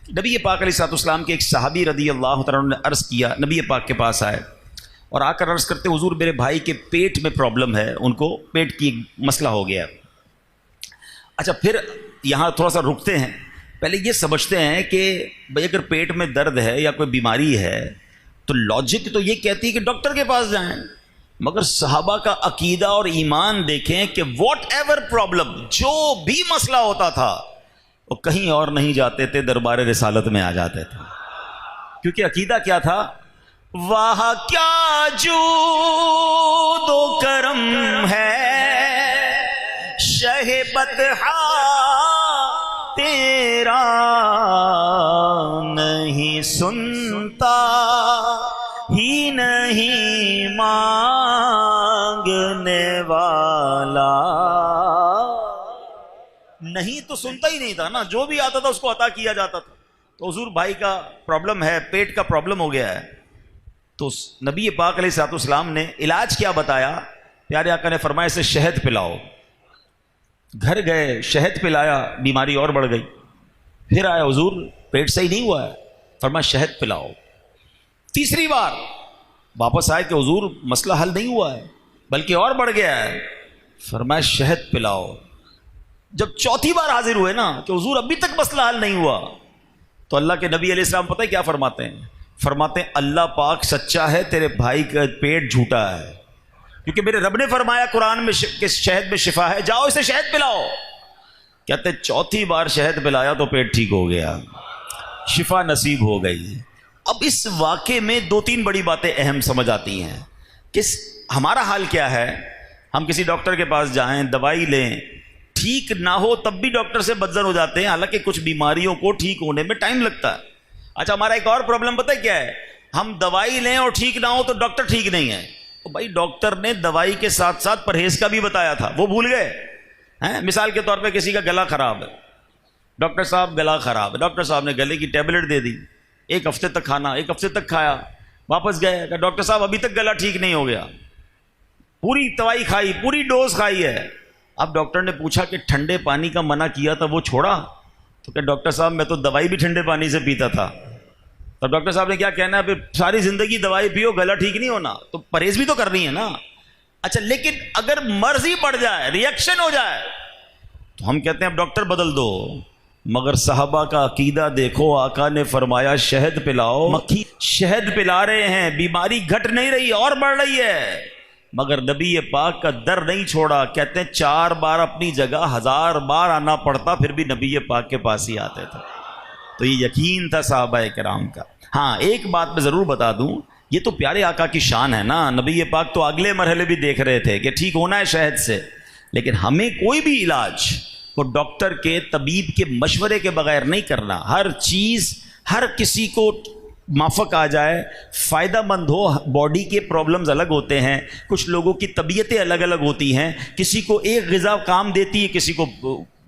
نبی پاک علیہ السلام کے ایک صحابی رضی اللہ تعالیٰ نے عرض کیا، نبی پاک کے پاس آئے اور آ کر عرض کرتے حضور میرے بھائی کے پیٹ میں پرابلم ہے، ان کو پیٹ کی مسئلہ ہو گیا۔ اچھا، پھر یہاں تھوڑا سا رکتے ہیں، پہلے یہ سمجھتے ہیں کہ بھئی اگر پیٹ میں درد ہے یا کوئی بیماری ہے تو لاجک تو یہ کہتی ہے کہ ڈاکٹر کے پاس جائیں، مگر صحابہ کا عقیدہ اور ایمان دیکھیں کہ واٹ ایور پرابلم، جو بھی مسئلہ ہوتا تھا وہ کہیں اور نہیں جاتے تھے، دربار رسالت میں آ جاتے تھے، کیونکہ عقیدہ کیا تھا؟ واہ کیا جود و کرم ہے شہ بطحا تیرا، نہیں سنتا ہی نہیں مانگنے والا، نہیں تو سنتا ہی نہیں تھا نا، جو بھی آتا تھا اس کو عطا کیا جاتا تھا۔ تو حضور بھائی کا پرابلم ہے، پیٹ کا پرابلم ہو گیا ہے، تو نبی پاک علیہ السلام نے علاج کیا بتایا؟ پیارے آقا نے فرمایا اسے شہد پلاؤ۔ گھر گئے، شہد پلایا، بیماری اور بڑھ گئی۔ پھر آیا حضور پیٹ صحیح نہیں ہوا ہے، فرمایا شہد پلاؤ۔ تیسری بار واپس آئے کہ حضور مسئلہ حل نہیں ہوا ہے بلکہ اور بڑھ گیا ہے، فرمایا شہد پلاؤ۔ جب چوتھی بار حاضر ہوئے نا کہ حضور ابھی تک مسئلہ حل نہیں ہوا، تو اللہ کے نبی علیہ السلام پتہ ہے کیا فرماتے ہیں؟ فرماتے ہیں اللہ پاک سچا ہے، تیرے بھائی کا پیٹ جھوٹا ہے، کیونکہ میرے رب نے فرمایا قرآن میں کہ شہد میں شفا ہے، جاؤ اسے شہد پلاؤ۔ کہتے ہیں چوتھی بار شہد پلایا تو پیٹ ٹھیک ہو گیا، شفا نصیب ہو گئی۔ اب اس واقعے میں دو تین بڑی باتیں اہم سمجھ آتی ہیں کہ ہمارا حال کیا ہے۔ ہم کسی ڈاکٹر کے پاس جائیں، دوائی لیں، ٹھیک نہ ہو تب بھی ڈاکٹر سے بدظن ہو جاتے ہیں، حالانکہ کچھ بیماریوں کو ٹھیک ہونے میں ٹائم لگتا ہے۔ اچھا، ہمارا ایک اور پرابلم پتہ ہے کیا ہے؟ ہم دوائی لیں اور ٹھیک نہ ہو تو ڈاکٹر ٹھیک نہیں ہے۔ تو بھائی ڈاکٹر نے دوائی کے ساتھ ساتھ پرہیز کا بھی بتایا تھا، وہ بھول گئے ہیں؟ مثال کے طور پہ کسی کا گلا خراب ہے، ڈاکٹر صاحب گلا خراب ہے، ڈاکٹر صاحب نے گلے کی ٹیبلٹ دے دی، ایک ہفتے تک کھانا، ایک ہفتے تک کھایا، واپس گئے کہ ڈاکٹر صاحب ابھی تک گلا ٹھیک نہیں ہو گیا، پوری دوائی کھائی، پوری ڈوز کھائی ہے۔ اب ڈاکٹر نے پوچھا کہ ٹھنڈے پانی کا منع کیا تھا وہ چھوڑا؟ تو کہ ڈاکٹر صاحب میں تو دوائی بھی ٹھنڈے پانی سے پیتا تھا۔ تو ڈاکٹر صاحب نے کیا کہنا ہے؟ پھر ساری زندگی دوائی پیو، گلا ٹھیک نہیں ہونا، تو پرہیز بھی تو کرنی ہے نا۔ اچھا، لیکن اگر مرض ہی پڑ جائے، ریئیکشن ہو جائے، تو ہم کہتے ہیں اب ڈاکٹر بدل دو، مگر صحابہ کا عقیدہ دیکھو، آقا نے فرمایا شہد پلاؤ، مکھی شہد پلا رہے ہیں، بیماری گھٹ نہیں رہی اور بڑھ رہی ہے، مگر نبی پاک کا در نہیں چھوڑا۔ کہتے ہیں 4 بار اپنی جگہ 1000 بار آنا پڑتا، پھر بھی نبی پاک کے پاس ہی آتے تھے۔ تو یہ یقین تھا صحابہ کرام کا۔ ہاں، ایک بات میں ضرور بتا دوں، یہ تو پیارے آقا کی شان ہے نا، نبی پاک تو اگلے مرحلے بھی دیکھ رہے تھے کہ ٹھیک ہونا ہے شہد سے، لیکن ہمیں کوئی بھی علاج کو ڈاکٹر کے، طبیب کے مشورے کے بغیر نہیں کرنا۔ ہر چیز ہر کسی کو مافق آ جائے، فائدہ مند ہو۔ باڈی کے پرابلمز الگ ہوتے ہیں، کچھ لوگوں کی طبیعتیں الگ الگ ہوتی ہیں، کسی کو ایک غذا کام دیتی ہے، کسی کو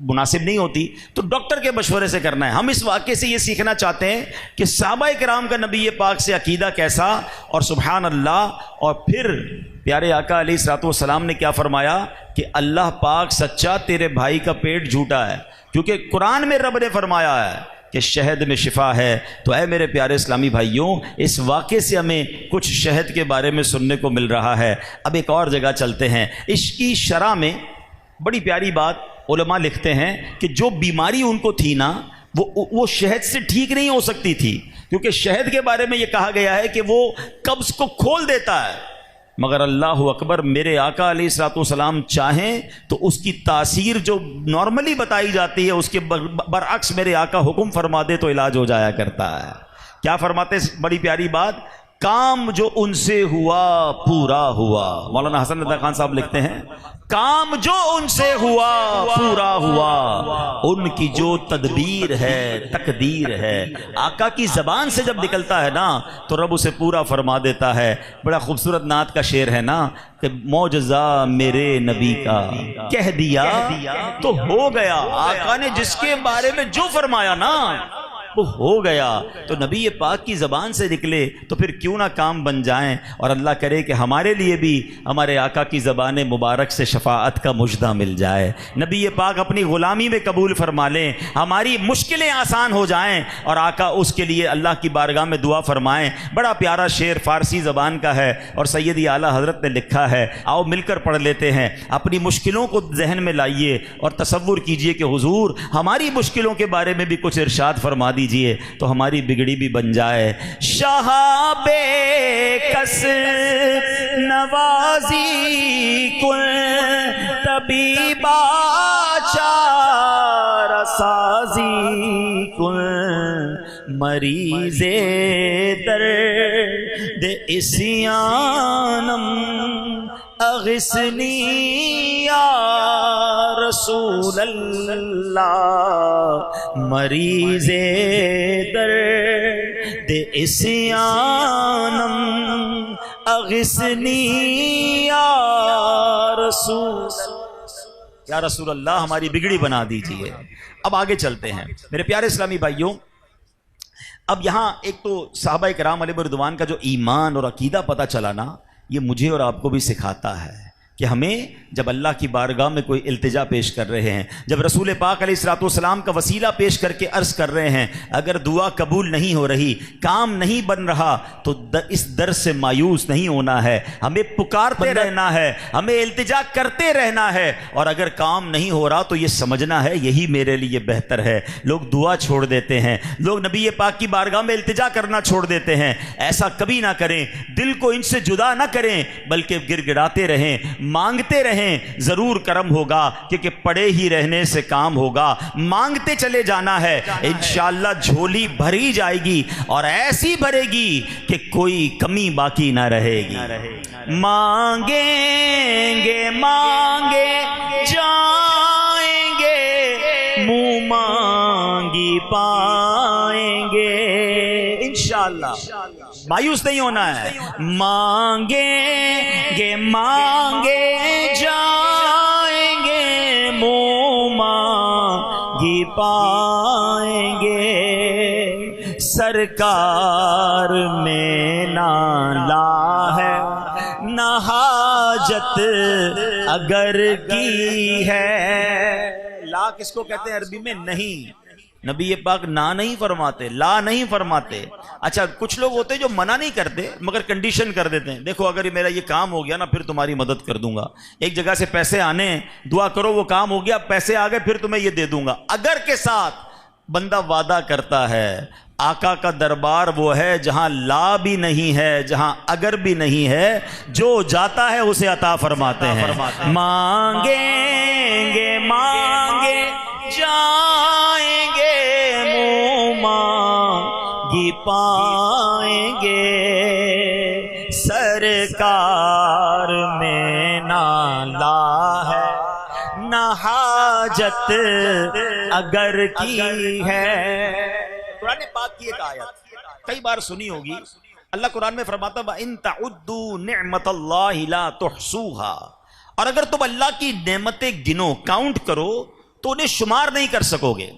مناسب نہیں ہوتی، تو ڈاکٹر کے مشورے سے کرنا ہے۔ ہم اس واقعے سے یہ سیکھنا چاہتے ہیں کہ صحابہ کرام کا نبی پاک سے عقیدہ کیسا، اور سبحان اللہ، اور پھر پیارے آقا علیہ الصلوۃ والسلام نے کیا فرمایا کہ اللہ پاک سچا، تیرے بھائی کا پیٹ جھوٹا ہے، کیونکہ قرآن میں رب نے فرمایا ہے کہ شہد میں شفا ہے۔ تو اے میرے پیارے اسلامی بھائیوں، اس واقعے سے ہمیں کچھ شہد کے بارے میں سننے کو مل رہا ہے۔ اب ایک اور جگہ چلتے ہیں۔ عشق کی شرح میں بڑی پیاری بات علماء لکھتے ہیں کہ جو بیماری ان کو تھی نا، وہ شہد سے ٹھیک نہیں ہو سکتی تھی، کیونکہ شہد کے بارے میں یہ کہا گیا ہے کہ وہ قبض کو کھول دیتا ہے، مگر اللہ اکبر، میرے آقا علیہ الصلوۃ والسلام چاہیں تو اس کی تاثیر جو نارملی بتائی جاتی ہے اس کے برعکس میرے آقا حکم فرما دے تو علاج ہو جایا کرتا ہے۔ کیا فرماتے؟ بڑی پیاری بات، کام جو ان سے ہوا پورا ہوا۔ مولانا حسن رضا خان صاحب لکھتے ہیں، کام جو ان سے ہوا پورا ہوا، ان کی جو تدبیر ہے تقدیر ہے۔ آقا کی زبان سے جب نکلتا ہے نا تو رب اسے پورا فرما دیتا ہے۔ بڑا خوبصورت نعت کا شعر ہے نا کہ معجزہ میرے نبی کا کہہ دیا تو ہو گیا۔ آقا نے جس کے بارے میں جو فرمایا نا اب ہو گیا تو نبی پاک کی زبان سے نکلے تو پھر کیوں نہ کام بن جائیں، اور اللہ کرے کہ ہمارے لیے بھی ہمارے آقا کی زبان مبارک سے شفاعت کا مژدہ مل جائے، نبی پاک اپنی غلامی میں قبول فرما لیں، ہماری مشکلیں آسان ہو جائیں، اور آقا اس کے لیے اللہ کی بارگاہ میں دعا فرمائیں۔ بڑا پیارا شعر فارسی زبان کا ہے اور سیدی اعلیٰ حضرت نے لکھا ہے، آؤ مل کر پڑھ لیتے ہیں۔ اپنی مشکلوں کو ذہن میں لائیے اور تصور کیجئے کہ حضور ہماری مشکلوں کے بارے میں بھی کچھ ارشاد فرما دیجئے تو ہماری بگڑی بھی بن جائے۔ شہاب کس نوازی کن طبیبا چارہ سازی کن مریض درد عصیانم اغثنی یا رسول اللہ، مریض درد عصیانم اغثنی یا رسول اللہ، ہماری بگڑی بنا دیجئے۔ اب آگے چلتے ہیں میرے پیارے اسلامی بھائیوں۔ اب یہاں ایک تو صحابہ کرام علیہ رضوان کا جو ایمان اور عقیدہ پتہ چلا نا، یہ مجھے اور آپ کو بھی سکھاتا ہے کہ ہمیں جب اللہ کی بارگاہ میں کوئی التجا پیش کر رہے ہیں، جب رسول پاک علیہ الصلوۃ والسلام کا وسیلہ پیش کر کے عرض کر رہے ہیں، اگر دعا قبول نہیں ہو رہی، کام نہیں بن رہا، تو اس در سے مایوس نہیں ہونا ہے، ہمیں پکارتے رہنا ہے، ہمیں التجا کرتے رہنا ہے، اور اگر کام نہیں ہو رہا تو یہ سمجھنا ہے یہی میرے لیے بہتر ہے۔ لوگ دعا چھوڑ دیتے ہیں، لوگ نبی پاک کی بارگاہ میں التجا کرنا چھوڑ دیتے ہیں، ایسا کبھی نہ کریں، دل کو ان سے جدا نہ کریں، بلکہ گڑ گڑاتے رہیں، مانگتے رہیں، ضرور کرم ہوگا، کیونکہ پڑے ہی رہنے سے کام ہوگا، مانگتے چلے جانا ہے، انشاءاللہ جھولی بھری جائے گی اور ایسی بھرے گی کہ کوئی کمی باقی نہ رہے گی۔ مانگیں گے مانگے جائیں گے، منہ مانگی پائیں گے، انشاءاللہ مایوس نہیں ہونا ہے۔ مانگیں گے مانگے جائیں گے، منہ مانگی پائیں گے، سرکار میں نہ لا ہے نہ حاجت اگر کی ہے۔ لا کس کو کہتے ہیں عربی میں؟ نہیں۔ نبی پاک نا نہیں فرماتے، لا نہیں فرماتے۔ اچھا کچھ لوگ ہوتے ہیں جو منع نہیں کرتے مگر کنڈیشن کر دیتے ہیں، دیکھو اگر میرا یہ کام ہو گیا نا پھر تمہاری مدد کر دوں گا، ایک جگہ سے پیسے آنے، دعا کرو وہ کام ہو گیا، پیسے آ گئے پھر تمہیں یہ دے دوں گا، اگر کے ساتھ بندہ وعدہ کرتا ہے۔ آقا کا دربار وہ ہے جہاں لا بھی نہیں ہے، جہاں اگر بھی نہیں ہے، جو جاتا ہے اسے عطا فرماتے ہیں۔ مانگیں گے مانگے جائیں گے، منہ مانگی پائیں گے، سرکار میں نہ لا ہے نہ حاجت اگر کی ہے۔ قرآن پاک کی ایک آیت کئی بار سنی ہوگی، اللہ قرآن میں فرماتا ہے وَإِن تَعُدُّوا نِعْمَةَ اللَّهِ لَا تُحْصُوهَا، اور اگر تم اللہ کی نعمتیں گنو، کاؤنٹ کرو تو انہیں شمار نہیں کر سکو گے۔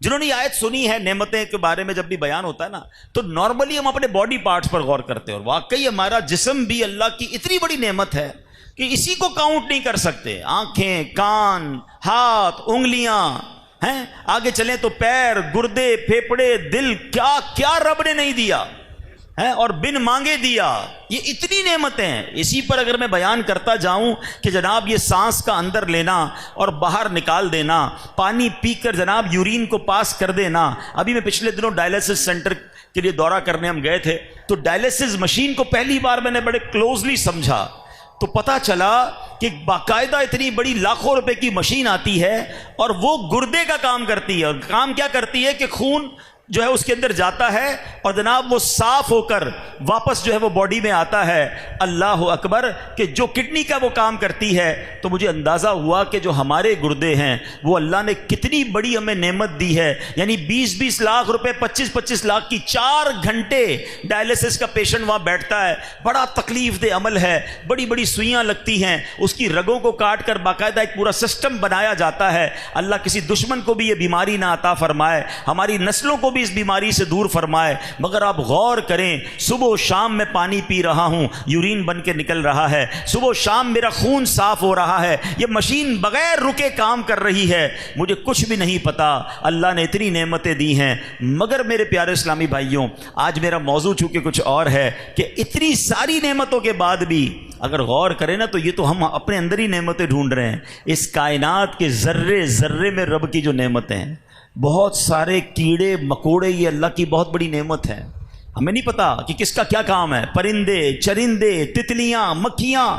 جنہوں نے یہ آیت سنی ہے نعمتیں کے بارے میں جب بھی بیان ہوتا ہے نا، تو نارملی ہم اپنے باڈی پارٹس پر غور کرتے ہیں، اور واقعی ہمارا جسم بھی اللہ کی اتنی بڑی نعمت ہے کہ اسی کو کاؤنٹ نہیں کر سکتے۔ آنکھیں، کان، ہاتھ، انگلیاں ہیں، آگے چلیں تو پیر، گردے، پھیپڑے، دل، کیا کیا رب نے نہیں دیا ہے اور بن مانگے دیا۔ یہ اتنی نعمتیں ہیں، اسی پر اگر میں بیان کرتا جاؤں کہ جناب یہ سانس کا اندر لینا اور باہر نکال دینا، پانی پی کر جناب یورین کو پاس کر دینا۔ ابھی میں پچھلے دنوں ڈائلیسس سینٹر کے لیے دورہ کرنے ہم گئے تھے، تو ڈائلیسس مشین کو پہلی بار میں نے بڑے کلوزلی سمجھا، تو پتا چلا کہ باقاعدہ اتنی بڑی لاکھوں روپے کی مشین آتی ہے اور وہ گردے کا کام کرتی ہے، اور کام کیا کرتی ہے کہ خون جو ہے اس کے اندر جاتا ہے اور جناب وہ صاف ہو کر واپس جو ہے وہ باڈی میں آتا ہے۔ اللہ اکبر، کہ جو کڈنی کا وہ کام کرتی ہے، تو مجھے اندازہ ہوا کہ جو ہمارے گردے ہیں وہ اللہ نے کتنی بڑی ہمیں نعمت دی ہے، یعنی 20-20 لاکھ روپے، 25-25 لاکھ کی 4 گھنٹے ڈائلیسس کا پیشنٹ وہاں بیٹھتا ہے، بڑا تکلیف دہ عمل ہے، بڑی بڑی سوئیاں لگتی ہیں، اس کی رگوں کو کاٹ کر باقاعدہ ایک پورا سسٹم بنایا جاتا ہے۔ اللہ کسی دشمن کو بھی یہ بیماری نہ عطا فرمائے، ہماری نسلوں کو بھی اس بیماری سے دور فرمائے، مگر آپ غور کریں صبح و شام میں پانی پی رہا ہوں، یورین بن کے نکل رہا ہے، صبح و شام میرا خون صاف ہو رہا ہے، یہ مشین بغیر رکے کام کر رہی ہے، مجھے کچھ بھی نہیں پتا، اللہ نے اتنی نعمتیں دی ہیں۔ مگر میرے پیارے اسلامی بھائیوں، آج میرا موضوع چونکہ کچھ اور ہے کہ اتنی ساری نعمتوں کے بعد بھی اگر غور کریں نا تو یہ تو ہم اپنے اندر ہی نعمتیں ڈھونڈ رہے ہیں۔ اس کائنات کے ذرے ذرے میں رب کی جو نعمتیں ہیں، بہت سارے کیڑے مکوڑے، یہ اللہ کی بہت بڑی نعمت ہے، ہمیں نہیں پتا کہ کس کا کیا کام ہے۔ پرندے، چرندے، تتلیاں، مکھیاں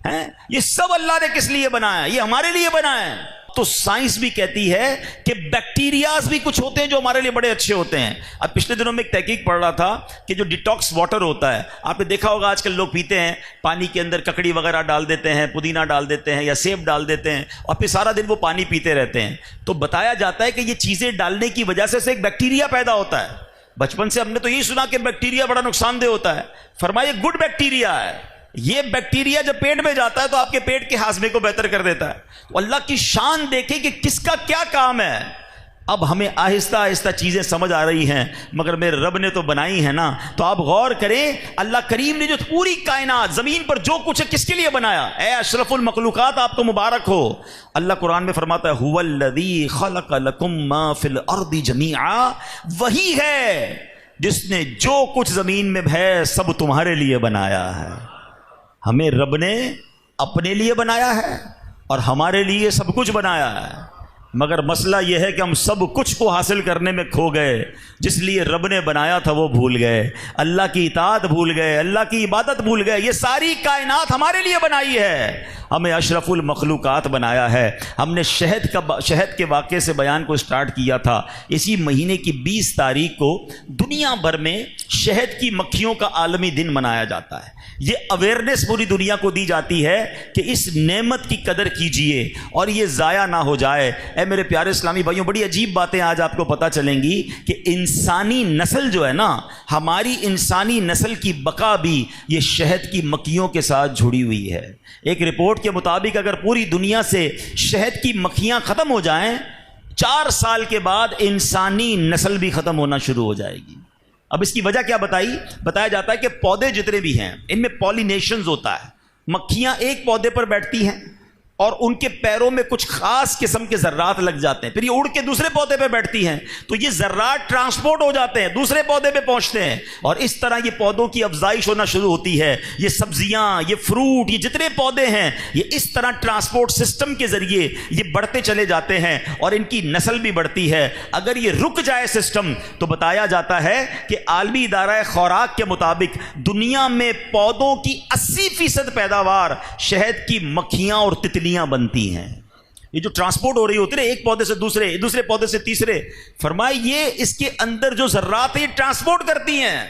ہیں، یہ سب اللہ نے کس لیے بنایا؟ یہ ہمارے لیے بنایا ہے۔ تو سائنس بھی کہتی ہے کہ بیکٹیریاز بھی کچھ ہوتے ہیں جو ہمارے لیے بڑے اچھے ہوتے ہیں۔ اب پچھلے دنوں میں ایک تحقیق پڑھ رہا تھا کہ جو ڈیٹاکس واٹر ہوتا ہے، آپ نے دیکھا ہوگا آج کل لوگ پیتے ہیں، پانی کے اندر ککڑی وغیرہ ڈال دیتے ہیں، پودینہ ڈال دیتے ہیں یا سیب ڈال دیتے ہیں، اور پھر سارا دن وہ پانی پیتے رہتے ہیں۔ تو بتایا جاتا ہے کہ یہ چیزیں ڈالنے کی وجہ سے ایک بیکٹیریا پیدا ہوتا ہے۔ بچپن سے ہم نے تو یہی سنا کہ بیکٹیریا بڑا نقصان دہ ہوتا ہے، فرمایا گڈ بیکٹیریا ہے۔ یہ بیکٹیریا جب پیٹ میں جاتا ہے تو آپ کے پیٹ کے ہاضمے کو بہتر کر دیتا ہے۔ تو اللہ کی شان دیکھیں کہ کس کا کیا کام ہے۔ اب ہمیں آہستہ آہستہ چیزیں سمجھ آ رہی ہیں، مگر میرے رب نے تو بنائی ہے نا۔ تو آپ غور کریں، اللہ کریم نے جو پوری کائنات زمین پر جو کچھ ہے کس کے لیے بنایا؟ اے اشرف المخلوقات، آپ کو مبارک ہو۔ اللہ قرآن میں فرماتا ہے هو الذی خلق لکم ما فی الارض جمیعا، وہی ہے جس نے جو کچھ زمین میں ہے سب تمہارے لیے بنایا ہے۔ ہمیں رب نے اپنے لیے بنایا ہے اور ہمارے لیے سب کچھ بنایا ہے، مگر مسئلہ یہ ہے کہ ہم سب کچھ کو حاصل کرنے میں کھو گئے، جس لیے رب نے بنایا تھا وہ بھول گئے، اللہ کی اطاعت بھول گئے، اللہ کی عبادت بھول گئے۔ یہ ساری کائنات ہمارے لیے بنائی ہے، ہمیں اشرف المخلوقات بنایا ہے۔ ہم نے شہد کے واقعے سے بیان کو سٹارٹ کیا تھا۔ اسی مہینے کی 20 تاریخ کو دنیا بھر میں شہد کی مکھیوں کا عالمی دن منایا جاتا ہے۔ یہ اویئرنیس پوری دنیا کو دی جاتی ہے کہ اس نعمت کی قدر کیجئے اور یہ ضائع نہ ہو جائے۔ اے میرے پیارے اسلامی بھائیوں، بڑی عجیب باتیں آج آپ کو پتہ چلیں گی کہ انسانی نسل جو ہے نا، ہماری انسانی نسل کی بقا بھی یہ شہد کی مکھیوں کے ساتھ جڑی ہوئی ہے۔ ایک رپورٹ کے مطابق اگر پوری دنیا سے شہد کی مکھیاں ختم ہو جائیں، 4 سال کے بعد انسانی نسل بھی ختم ہونا شروع ہو جائے گی۔ اب اس کی وجہ کیا بتایا جاتا ہے کہ پودے جتنے بھی ہیں ان میں پولینیشنز ہوتا ہے۔ مکھیاں ایک پودے پر بیٹھتی ہیں اور ان کے پیروں میں کچھ خاص قسم کے ذرات لگ جاتے ہیں، پھر یہ اڑ کے دوسرے پودے پہ بیٹھتی ہیں، تو یہ ذرات ٹرانسپورٹ ہو جاتے ہیں، دوسرے پودے پہ پہنچتے ہیں، اور اس طرح یہ پودوں کی افزائش ہونا شروع ہوتی ہے۔ یہ سبزیاں، یہ فروٹ، یہ جتنے پودے ہیں، یہ اس طرح ٹرانسپورٹ سسٹم کے ذریعے یہ بڑھتے چلے جاتے ہیں اور ان کی نسل بھی بڑھتی ہے۔ اگر یہ رک جائے سسٹم تو بتایا جاتا ہے کہ عالمی ادارہ خوراک کے مطابق دنیا میں پودوں کی 80% پیداوار شہد کی مکھیاں اور تتلیاں بنتی ہیں۔ یہ جو ٹرانسپورٹ ہو رہی ہوتی ہے ایک پودے سے دوسرے پودے سے تیسرے، فرمائے یہ اس کے اندر جو ذرات ہیں یہ ٹرانسپورٹ کرتی ہیں۔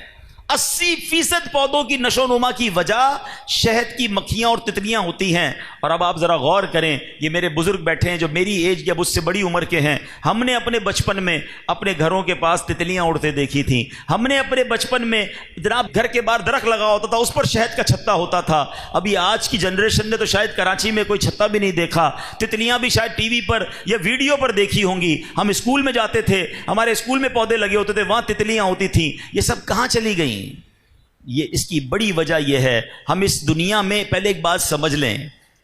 80% پودوں کی نشو نما کی وجہ شہد کی مکھیاں اور تتلیاں ہوتی ہیں۔ اور اب آپ ذرا غور کریں، یہ میرے بزرگ بیٹھے ہیں جو میری ایج یا اس سے بڑی عمر کے ہیں، ہم نے اپنے بچپن میں اپنے گھروں کے پاس تتلیاں اڑتے دیکھی تھیں۔ ہم نے اپنے بچپن میں جناب گھر کے باہر درخت لگا ہوتا تھا، اس پر شہد کا چھتا ہوتا تھا۔ ابھی آج کی جنریشن نے تو شاید کراچی میں کوئی چھتا بھی نہیں دیکھا، تتلیاں بھی شاید ٹی وی پر یا ویڈیو پر دیکھی ہوں گی۔ ہم اسکول میں جاتے تھے، ہمارے اسکول میں پودے لگے ہوتے تھے، وہاں تتلیاں ہوتی تھیں۔ یہ سب کہاں چلی گئیں؟ یہ اس کی بڑی وجہ یہ ہے، ہم اس دنیا میں پہلے ایک بات سمجھ لیں،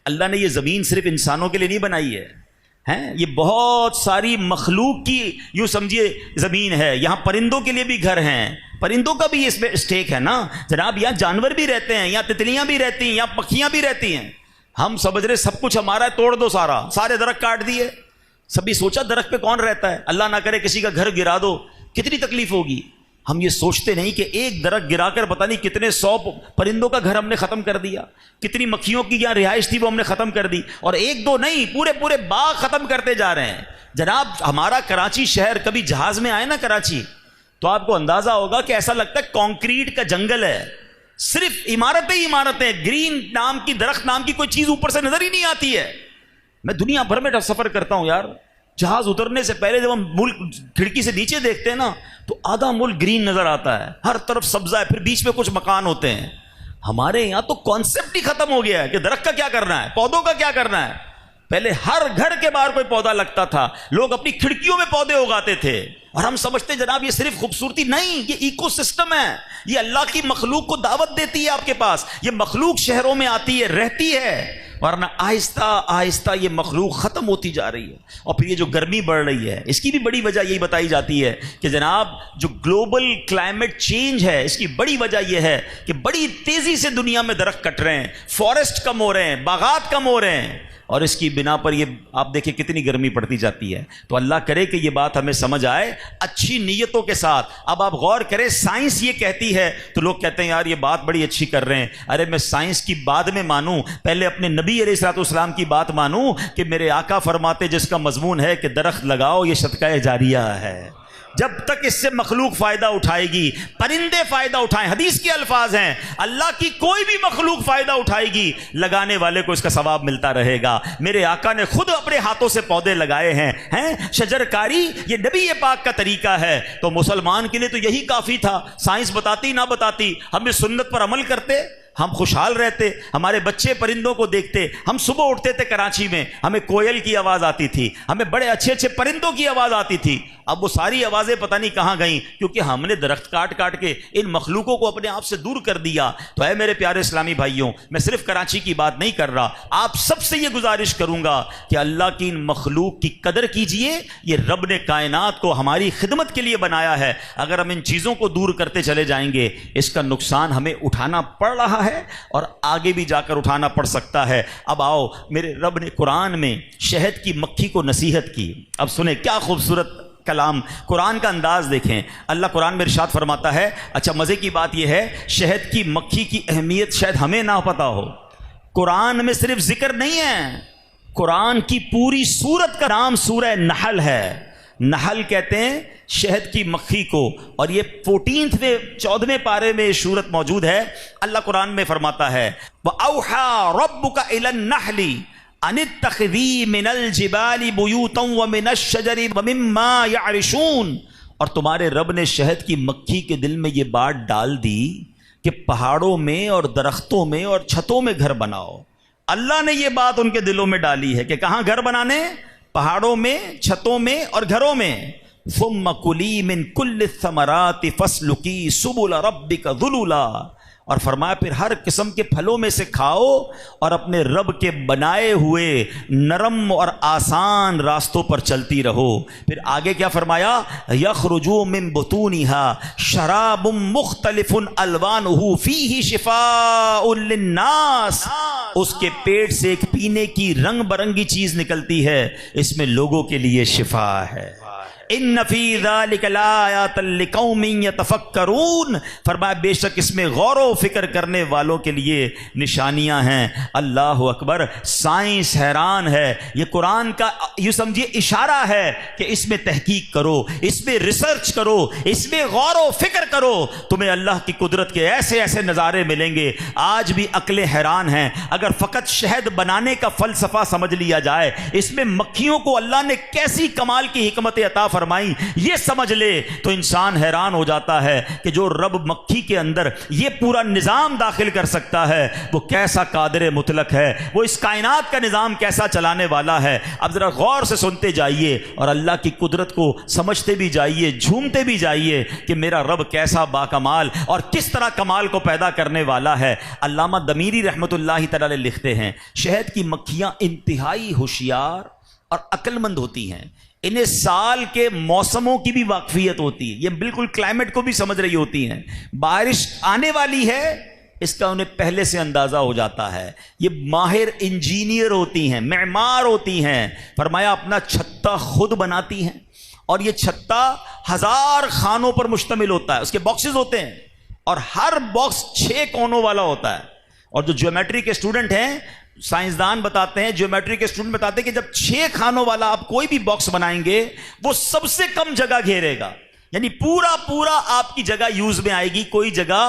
اللہ نے یہ زمین صرف انسانوں کے لیے نہیں بنائی ہے، یہ بہت ساری مخلوق کی یوں سمجھیے زمین ہے۔ یہاں پرندوں کے لیے بھی گھر ہیں، پرندوں کا بھی اس میں اسٹیک ہے نا جناب۔ یہاں جانور بھی رہتے ہیں، یہاں تتلیاں بھی رہتی ہیں، یہاں پکھیاں بھی رہتی ہیں۔ ہم سمجھ رہے سب کچھ ہمارا ہے، توڑ دو سارے درخت کاٹ دیے۔ سبھی سوچا درخت پہ کون رہتا ہے؟ اللہ نہ کرے کسی کا گھر گرا دو، کتنی تکلیف ہوگی۔ ہم یہ سوچتے نہیں کہ ایک درخت گرا کر پتہ نہیں کتنے 100 پرندوں کا گھر ہم نے ختم کر دیا، کتنی مکھیوں کی یہاں رہائش تھی وہ ہم نے ختم کر دی، اور ایک دو نہیں، پورے باغ ختم کرتے جا رہے ہیں۔ جناب ہمارا کراچی شہر، کبھی جہاز میں آئے نا کراچی تو آپ کو اندازہ ہوگا کہ ایسا لگتا ہے کانکریٹ کا جنگل ہے، صرف عمارتیں ہی عمارتیں، گرین نام کی درخت نام کی کوئی چیز اوپر سے نظر ہی نہیں آتی ہے۔ میں دنیا بھر میں سفر کرتا ہوں یار، جہاز اترنے سے پہلے جب ہم ملک کھڑکی سے نیچے دیکھتے ہیں نا تو آدھا ملک گرین نظر آتا ہے، ہر طرف سبزہ ہے، پھر بیچ میں کچھ مکان ہوتے ہیں۔ ہمارے یہاں تو کانسیپٹ ہی ختم ہو گیا ہے کہ درخت کا کیا کرنا ہے، پودوں کا کیا کرنا ہے۔ پہلے ہر گھر کے باہر کوئی پودا لگتا تھا، لوگ اپنی کھڑکیوں میں پودے اگاتے تھے، اور ہم سمجھتے جناب یہ صرف خوبصورتی نہیں، یہ ایکو سسٹم ہے، یہ اللہ کی مخلوق کو دعوت دیتی ہے آپ کے پاس، یہ مخلوق شہروں میں آتی ہے، رہتی ہے، ورنہ آہستہ آہستہ یہ مخلوق ختم ہوتی جا رہی ہے۔ اور پھر یہ جو گرمی بڑھ رہی ہے، اس کی بھی بڑی وجہ یہی بتائی جاتی ہے کہ جناب جو گلوبل کلائمیٹ چینج ہے، اس کی بڑی وجہ یہ ہے کہ بڑی تیزی سے دنیا میں درخت کٹ رہے ہیں، فارسٹ کم ہو رہے ہیں، باغات کم ہو رہے ہیں، اور اس کی بنا پر یہ آپ دیکھیں کتنی گرمی پڑتی جاتی ہے۔ تو اللہ کرے کہ یہ بات ہمیں سمجھ آئے اچھی نیتوں کے ساتھ۔ اب آپ غور کریں، سائنس یہ کہتی ہے تو لوگ کہتے ہیں یار یہ بات بڑی اچھی کر رہے ہیں، ارے میں سائنس کی بعد میں مانوں، پہلے اپنے نبی علیہ الصلوۃ والسلام کی بات مانوں کہ میرے آقا فرماتے جس کا مضمون ہے کہ درخت لگاؤ یہ صدقہ جاریہ ہے، جب تک اس سے مخلوق فائدہ اٹھائے گی، پرندے فائدہ اٹھائیں، حدیث کے الفاظ ہیں، اللہ کی کوئی بھی مخلوق فائدہ اٹھائے گی، لگانے والے کو اس کا ثواب ملتا رہے گا۔ میرے آقا نے خود اپنے ہاتھوں سے پودے لگائے ہیں، شجر کاری یہ نبی پاک کا طریقہ ہے، تو مسلمان کے لیے تو یہی کافی تھا، سائنس بتاتی نہ بتاتی، ہم اس سنت پر عمل کرتے، ہم خوشحال رہتے، ہمارے بچے پرندوں کو دیکھتے، ہم صبح اٹھتے تھے کراچی میں، ہمیں کوئل کی آواز آتی تھی، ہمیں بڑے اچھے اچھے پرندوں کی آواز آتی تھی، اب وہ ساری آوازیں پتہ نہیں کہاں گئیں، کیونکہ ہم نے درخت کاٹ کاٹ کے ان مخلوقوں کو اپنے آپ سے دور کر دیا۔ تو اے میرے پیارے اسلامی بھائیوں، میں صرف کراچی کی بات نہیں کر رہا، آپ سب سے یہ گزارش کروں گا کہ اللہ کی ان مخلوق کی قدر کیجئے، یہ رب نے کائنات کو ہماری خدمت کے لیے بنایا ہے، اگر ہم ان چیزوں کو دور کرتے چلے جائیں گے اس کا نقصان ہمیں اٹھانا پڑ رہا ہے اور آگے بھی جا کر اٹھانا پڑ سکتا ہے۔ اب آؤ، میرے رب نے قرآن میں شہد کی مکھی کو نصیحت کی، اب سنیں کیا خوبصورت کلام، قرآن کا انداز دیکھیں۔ اللہ قرآن میں ارشاد فرماتا ہے، اچھا مزے کی بات یہ ہے شہد کی مکھی کی اہمیت شاید ہمیں نہ پتہ ہو، قرآن میں صرف ذکر نہیں ہے، قرآن کی پوری سورت کا نام سورہ نحل ہے۔ نحل کہتے ہیں شہد کی مکھی کو، اور یہ 14ویں پارے میں یہ سورت موجود ہے۔ اللہ قرآن میں فرماتا ہے وَأَوْحَى رَبُّكَ إِلَى النَّحْلِ أَنِ اتَّخِذِي مِنَ الْجِبَالِ بُيُوتًا وَمِنَ الشَّجَرِ وَمِمَّا يَعْرِشُونَ، اور تمہارے رب نے شہد کی مکھی کے دل میں یہ بات ڈال دی کہ پہاڑوں میں اور درختوں میں اور چھتوں میں گھر بناؤ۔ اللہ نے یہ بات ان کے دلوں میں ڈالی ہے کہ کہاں گھر بنانے، پہاڑوں میں، چھتوں میں اور گھروں میں۔ ثم کلی من کل الثمرات فاسلکی سبل ربک ذللا، اور فرمایا پھر ہر قسم کے پھلوں میں سے کھاؤ اور اپنے رب کے بنائے ہوئے نرم اور آسان راستوں پر چلتی رہو۔ پھر آگے کیا فرمایا، یخرج من بطونها شراب مختلف الوانہ فیہ شفاء للناس، اس کے پیٹ سے ایک پینے کی رنگ برنگی چیز نکلتی ہے، اس میں لوگوں کے لیے شفا ہے۔ ان فی ذلک لآیات لقوم یتفکرون، فرمایا بے شک اس میں غور و فکر کرنے والوں کے لیے نشانیاں ہیں۔ اللہ اکبر، سائنس حیران ہے، یہ قرآن کا یوں سمجھیے اشارہ ہے کہ اس میں تحقیق کرو، اس میں ریسرچ کرو، اس میں غور و فکر کرو، تمہیں اللہ کی قدرت کے ایسے ایسے نظارے ملیں گے۔ آج بھی عقلیں حیران ہیں، اگر فقط شہد بنانے کا فلسفہ سمجھ لیا جائے، اس میں مکھیوں کو اللہ نے کیسی کمال کی حکمت عطا فرمائی یہ سمجھ لے تو انسان حیران ہو جاتا ہے کہ جو رب مکھی کے اندر یہ پورا نظام داخل کر سکتا ہے وہ کیسا قادر مطلق ہے، وہ اس کائنات کا نظام کیسا چلانے والا ہے۔ اب ذرا غور سے سنتے جائیے اور اللہ کی قدرت کو سمجھتے بھی جائیے، جھومتے بھی جائیے کہ میرا رب کیسا باکمال اور کس طرح کمال کو پیدا کرنے والا ہے۔ علامہ دمیری رحمۃ اللہ تعالی لکھتے ہیں شہد کی مکھیاں انتہائی ہوشیار اور عقل مند ہوتی ہیں، انہیں سال کے موسموں کی بھی واقفیت ہوتی ہے، یہ بالکل کلائمیٹ کو بھی سمجھ رہی ہوتی ہیں، بارش آنے والی ہے اس کا انہیں پہلے سے اندازہ ہو جاتا ہے، یہ ماہر انجینئر ہوتی ہیں، معمار ہوتی ہیں۔ فرمایا اپنا چھتا خود بناتی ہیں، اور یہ چھتا 1000 خانوں پر مشتمل ہوتا ہے، اس کے باکسز ہوتے ہیں اور ہر باکس 6 کونوں والا ہوتا ہے۔ اور جو جیومیٹری کے اسٹوڈنٹ ہیں، سائنسدان بتاتے ہیں، جیومیٹری کے اسٹوڈنٹ بتاتے ہیں کہ جب 6 خانوں والا آپ کوئی بھی باکس بنائیں گے وہ سب سے کم جگہ گھیرے گا، یعنی پورا آپ کی جگہ یوز میں آئے گی، کوئی جگہ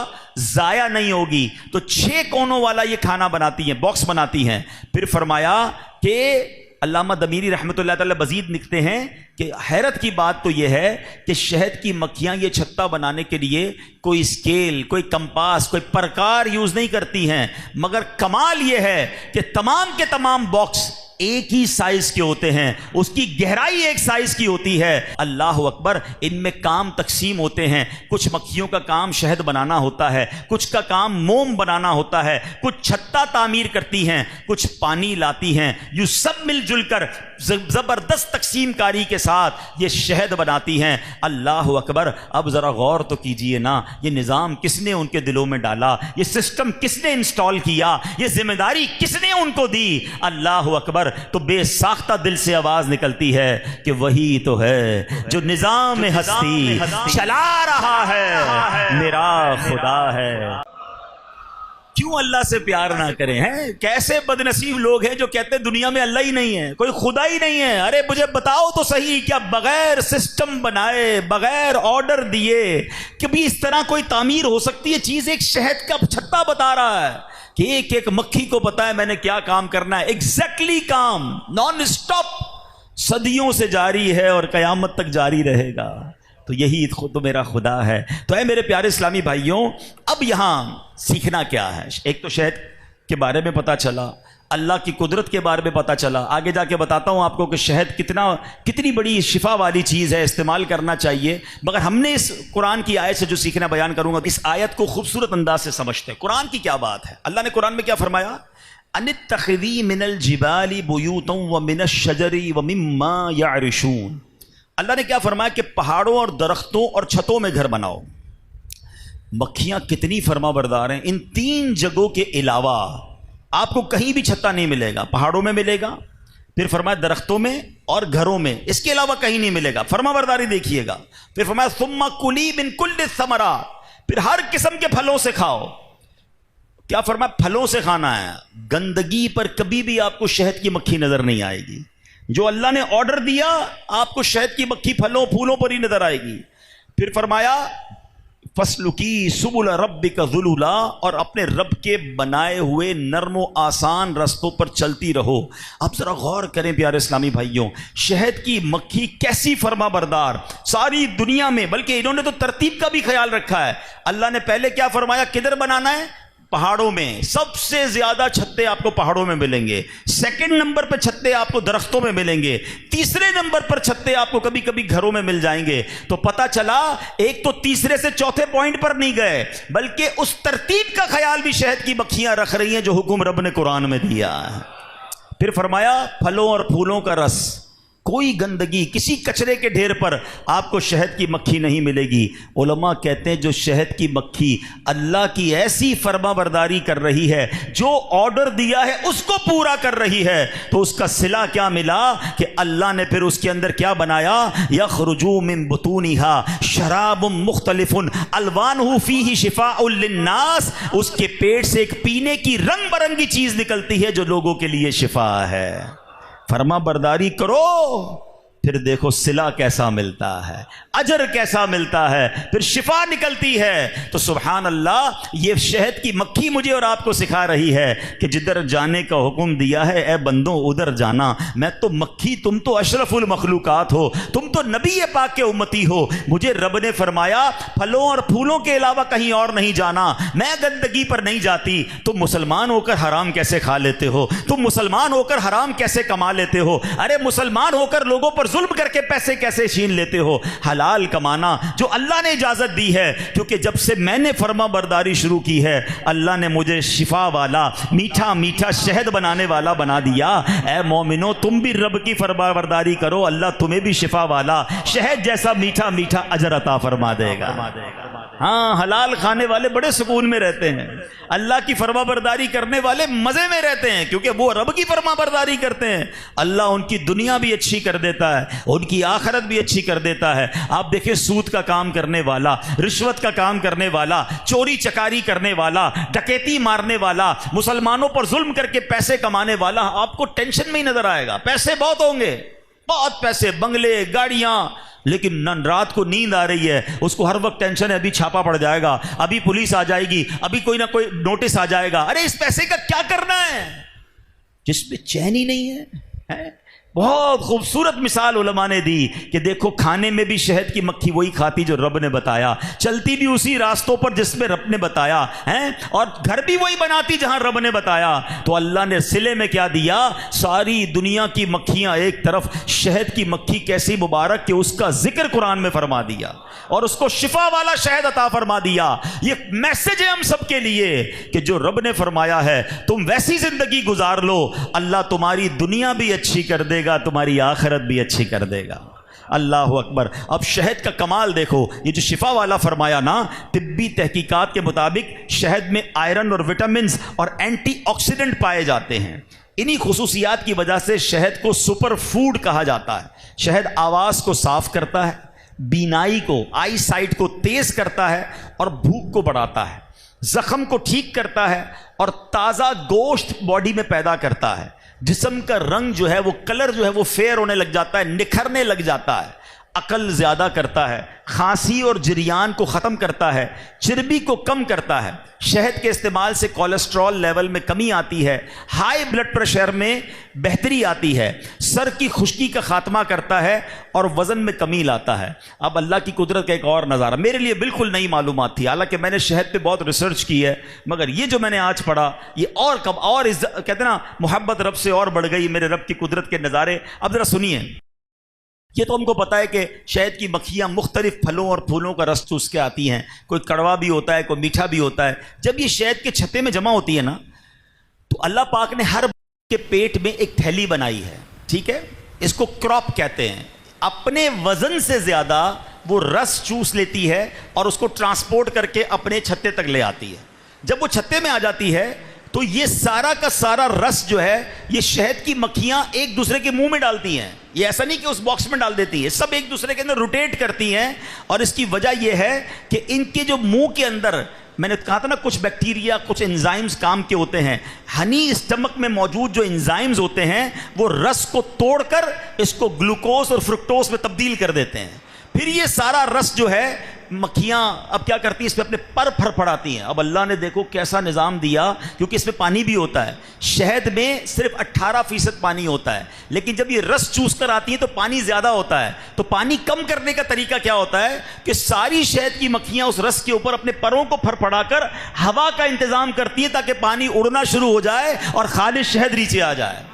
ضائع نہیں ہوگی۔ تو 6 کونوں والا یہ کھانا بناتی ہیں، باکس بناتی ہیں۔ پھر فرمایا کہ علامہ دمیری رحمۃ اللہ تعالی مزید لکھتے ہیں کہ حیرت کی بات تو یہ ہے کہ شہد کی مکھیاں یہ چھتا بنانے کے لیے کوئی اسکیل، کوئی کمپاس، کوئی پرکار یوز نہیں کرتی ہیں، مگر کمال یہ ہے کہ تمام کے تمام باکس ایک ہی سائز کے ہوتے ہیں، اس کی گہرائی ایک سائز کی ہوتی ہے۔ اللہ اکبر، ان میں کام تقسیم ہوتے ہیں، کچھ مکھیوں کا کام شہد بنانا ہوتا ہے، کچھ کا کام موم بنانا ہوتا ہے، کچھ چھتا تعمیر کرتی ہیں، کچھ پانی لاتی ہیں، یہ سب مل جل کر زبردست تقسیم کاری کے ساتھ یہ شہد بناتی ہیں۔ اللہ اکبر، اب ذرا غور تو کیجئے نا، یہ نظام کس نے ان کے دلوں میں ڈالا، یہ سسٹم کس نے انسٹال کیا، یہ ذمہ داری کس نے ان کو دی؟ اللہ اکبر، تو بے ساختہ دل سے آواز نکلتی ہے کہ وہی تو ہے جو نظام ہستی چلا رہا ہے، میرا خدا ہے۔ کیوں اللہ سے پیار نہ کریں؟ ہیں کیسے بد نصیب لوگ ہیں جو کہتے ہیں دنیا میں اللہ ہی نہیں ہے، کوئی خدا ہی نہیں ہے۔ ارے مجھے بتاؤ تو صحیح، کیا بغیر سسٹم بنائے، بغیر آرڈر دیے کبھی اس طرح کوئی تعمیر ہو سکتی ہے؟ چیز ایک شہد کا چھتا بتا رہا ہے کہ ایک ایک مکھی کو پتا ہے میں نے کیا کام کرنا ہے، ایگزیکٹلی کام نان اسٹاپ صدیوں سے جاری ہے اور قیامت تک جاری رہے گا۔ تو یہی خود میرا خدا ہے۔ تو اے میرے پیارے اسلامی بھائیوں، اب یہاں سیکھنا کیا ہے؟ ایک تو شہد کے بارے میں پتا چلا، اللہ کی قدرت کے بارے میں پتا چلا، آگے جا کے بتاتا ہوں آپ کو کہ شہد کتنی بڑی شفا والی چیز ہے، استعمال کرنا چاہیے۔ مگر ہم نے اس قرآن کی آیت سے جو سیکھنا بیان کروں گا، اس آیت کو خوبصورت انداز سے سمجھتے ہیں۔ قرآن کی کیا بات ہے؟ اللہ نے قرآن میں کیا فرمایا؟ ان اتخذی من الجبال بیوتا ومن الشجر ومما یعرشون۔ اللہ نے کیا فرمایا کہ پہاڑوں اور درختوں اور چھتوں میں گھر بناؤ۔ مکھیاں کتنی فرما بردار ہیں، ان تین جگہوں کے علاوہ آپ کو کہیں بھی چھتا نہیں ملے گا۔ پہاڑوں میں ملے گا، پھر فرمایا درختوں میں اور گھروں میں، اس کے علاوہ کہیں نہیں ملے گا۔ فرما برداری دیکھیے گا۔ پھر فرمایا ثم کلی من کل الثمرات، پھر ہر قسم کے پھلوں سے کھاؤ۔ کیا فرمایا؟ پھلوں سے کھانا ہے۔ گندگی پر کبھی بھی آپ کو شہد کی مکھی نظر نہیں آئے گی۔ جو اللہ نے آرڈر دیا آپ کو شہد کی مکھی پھلوں پھولوں پر ہی نظر آئے گی۔ پھر فرمایا فَاسْلُكِي سُبُلَ رَبِّكَ ذُلُلًا، اور اپنے رب کے بنائے ہوئے نرم و آسان رستوں پر چلتی رہو۔ اب ذرا غور کریں پیارے اسلامی بھائیوں، شہد کی مکھی کیسی فرما بردار ساری دنیا میں، بلکہ انہوں نے تو ترتیب کا بھی خیال رکھا ہے۔ اللہ نے پہلے کیا فرمایا؟ کدھر بنانا ہے؟ پہاڑوں میں۔ سب سے زیادہ چھتے آپ کو پہاڑوں میں ملیں گے، سیکنڈ نمبر پہ چھتے آپ کو درختوں میں ملیں گے، تیسرے نمبر پر چھتے آپ کو کبھی کبھی گھروں میں مل جائیں گے۔ تو پتہ چلا ایک تو تیسرے سے چوتھے پوائنٹ پر نہیں گئے، بلکہ اس ترتیب کا خیال بھی شہد کی مکھیاں رکھ رہی ہیں جو حکم رب نے قرآن میں دیا ہے۔ پھر فرمایا پھلوں اور پھولوں کا رس، کوئی گندگی کسی کچرے کے ڈھیر پر آپ کو شہد کی مکھی نہیں ملے گی۔ علماء کہتے ہیں جو شہد کی مکھی اللہ کی ایسی فرما برداری کر رہی ہے، جو آرڈر دیا ہے اس کو پورا کر رہی ہے، تو اس کا صلہ کیا ملا کہ اللہ نے پھر اس کے اندر کیا بنایا؟ یخرج من بطونها شراب مختلف الوانہ فیہ شفاء للناس، اس کے پیٹ سے ایک پینے کی رنگ برنگی چیز نکلتی ہے جو لوگوں کے لیے شفا ہے۔ فرما برداری کرو، پھر دیکھو صلہ کیسا ملتا ہے، اجر کیسا ملتا ہے، پھر شفا نکلتی ہے۔ تو سبحان اللہ، یہ شہد کی مکھی مجھے اور آپ کو سکھا رہی ہے کہ جدھر جانے کا حکم دیا ہے اے بندوں ادھر جانا۔ میں تو مکھی، تم تو اشرف المخلوقات ہو، تم تو نبی پاک کے امتی ہو۔ مجھے رب نے فرمایا پھلوں اور پھولوں کے علاوہ کہیں اور نہیں جانا، میں گندگی پر نہیں جاتی۔ تم مسلمان ہو کر حرام کیسے کھا لیتے ہو؟ تم مسلمان ہو کر حرام کیسے کما لیتے ہو؟ ارے مسلمان ہو کر لوگوں پر ظلم کر کے پیسے کیسے چھین لیتے ہو؟ حلال کمانا جو اللہ نے اجازت دی ہے، کیونکہ جب سے میں نے فرما برداری شروع کی ہے اللہ نے مجھے شفا والا، میٹھا میٹھا شہد بنانے والا بنا دیا۔ اے مومنو، تم بھی رب کی فرما برداری کرو، اللہ تمہیں بھی شفا والا شہد جیسا میٹھا میٹھا اجر عطا فرما دے گا۔ ہاں، حلال کھانے والے بڑے سکون میں رہتے ہیں، اللہ کی فرما برداری کرنے والے مزے میں رہتے ہیں، کیونکہ وہ رب کی فرما برداری کرتے ہیں۔ اللہ ان کی دنیا بھی اچھی کر دیتا ہے، ان کی آخرت بھی اچھی کر دیتا ہے۔ آپ دیکھیں سود کا کام کرنے والا، رشوت کا کام کرنے والا، چوری چکاری کرنے والا، ڈکیتی مارنے والا، مسلمانوں پر ظلم کر کے پیسے کمانے والا، آپ کو ٹینشن میں ہی نظر آئے گا۔ پیسے بہت ہوں گے، بہت پیسے، بنگلے، گاڑیاں، لیکن رات کو نیند آ رہی ہے، اس کو ہر وقت ٹینشن ہے ابھی چھاپا پڑ جائے گا، ابھی پولیس آ جائے گی، ابھی کوئی نہ کوئی نوٹس آ جائے گا۔ ارے اس پیسے کا کیا کرنا ہے جس میں چین ہی نہیں ہے؟ بہت خوبصورت مثال علماء نے دی کہ دیکھو کھانے میں بھی شہد کی مکھی وہی کھاتی جو رب نے بتایا، چلتی بھی اسی راستوں پر جس میں رب نے بتایا ہے، اور گھر بھی وہی بناتی جہاں رب نے بتایا۔ تو اللہ نے صلے میں کیا دیا؟ ساری دنیا کی مکھیاں ایک طرف، شہد کی مکھی کیسی مبارک کہ اس کا ذکر قرآن میں فرما دیا اور اس کو شفا والا شہد عطا فرما دیا۔ یہ میسج ہے ہم سب کے لیے کہ جو رب نے فرمایا ہے تم ویسی زندگی گزار لو، اللہ تمہاری دنیا بھی اچھی کر دے گا، تمہاری آخرت بھی اچھی کر دے گا۔ اللہ اکبر۔ اب شہد کا کمال دیکھو، یہ جو شفا والا فرمایا نا، طبی تحقیقات کے مطابق شہد میں آئرن اور وٹامنز اور اینٹی آکسیڈنٹ پائے جاتے ہیں۔ انہی خصوصیات کی وجہ سے شہد کو سپر فوڈ کہا جاتا ہے۔ شہد آواز کو صاف کرتا ہے، بینائی کو، آئی سائٹ کو تیز کرتا ہے اور بھوک کو بڑھاتا ہے، زخم کو ٹھیک کرتا ہے اور تازہ گوشت باڈی میں پیدا کرتا ہے۔ جسم کا رنگ جو ہے، وہ کلر جو ہے وہ فیئر ہونے لگ جاتا ہے، نکھرنے لگ جاتا ہے۔ عقل زیادہ کرتا ہے، کھانسی اور جریان کو ختم کرتا ہے، چربی کو کم کرتا ہے۔ شہد کے استعمال سے کولیسٹرول لیول میں کمی آتی ہے، ہائی بلڈ پریشر میں بہتری آتی ہے، سر کی خشکی کا خاتمہ کرتا ہے اور وزن میں کمی لاتا ہے۔ اب اللہ کی قدرت کا ایک اور نظارہ، میرے لیے بالکل نئی معلومات تھی، حالانکہ میں نے شہد پہ بہت ریسرچ کی ہے، مگر یہ جو میں نے آج پڑھا یہ اور کب اور کہتے ہیں نا محبت رب سے اور بڑھ گئی، میرے رب کی قدرت کے نظارے۔ اب ذرا سنیے، یہ تو ہم کو پتا ہے کہ شہد کی مکھیاں مختلف پھلوں اور پھولوں کا رس چوس کے آتی ہیں، کوئی کڑوا بھی ہوتا ہے، کوئی میٹھا بھی ہوتا ہے۔ جب یہ شہد کے چھتے میں جمع ہوتی ہے نا، تو اللہ پاک نے ہر کے پیٹ میں ایک تھیلی بنائی ہے، ٹھیک ہے، اس کو کراپ کہتے ہیں۔ اپنے وزن سے زیادہ وہ رس چوس لیتی ہے اور اس کو ٹرانسپورٹ کر کے اپنے چھتے تک لے آتی ہے۔ جب وہ چھتے میں آ جاتی ہے تو یہ سارا کا سارا رس جو ہے یہ شہد کی مکھیاں ایک دوسرے کے منہ میں ڈالتی ہیں۔ یہ ایسا نہیں کہ اس باکس میں ڈال دیتی ہے، سب ایک دوسرے کے اندر روٹیٹ کرتی ہیں، اور اس کی وجہ یہ ہے کہ ان کے جو منہ کے اندر، میں نے کہا تھا نا کچھ بیکٹیریا، کچھ انزائمز کام کے ہوتے ہیں، ہنی اسٹمک میں موجود جو انزائمز ہوتے ہیں وہ رس کو توڑ کر اس کو گلوکوز اور فرکٹوز میں تبدیل کر دیتے ہیں۔ پھر یہ سارا رس جو ہے مکھیاں اب کیا کرتی ہیں، اس پہ اپنے پر پھر پھڑاتی ہیں۔ اب اللہ نے دیکھو کیسا نظام دیا، کیونکہ اس میں پانی بھی ہوتا ہے۔ شہد میں صرف 18% پانی ہوتا ہے، لیکن جب یہ رس چوس کر آتی ہے تو پانی زیادہ ہوتا ہے۔ تو پانی کم کرنے کا طریقہ کیا ہوتا ہے کہ ساری شہد کی مکھیاں اس رس کے اوپر اپنے پروں کو پھر پھڑا کر ہوا کا انتظام کرتی ہیں تاکہ پانی اڑنا شروع ہو جائے اور خالص شہد نیچے آ جائے۔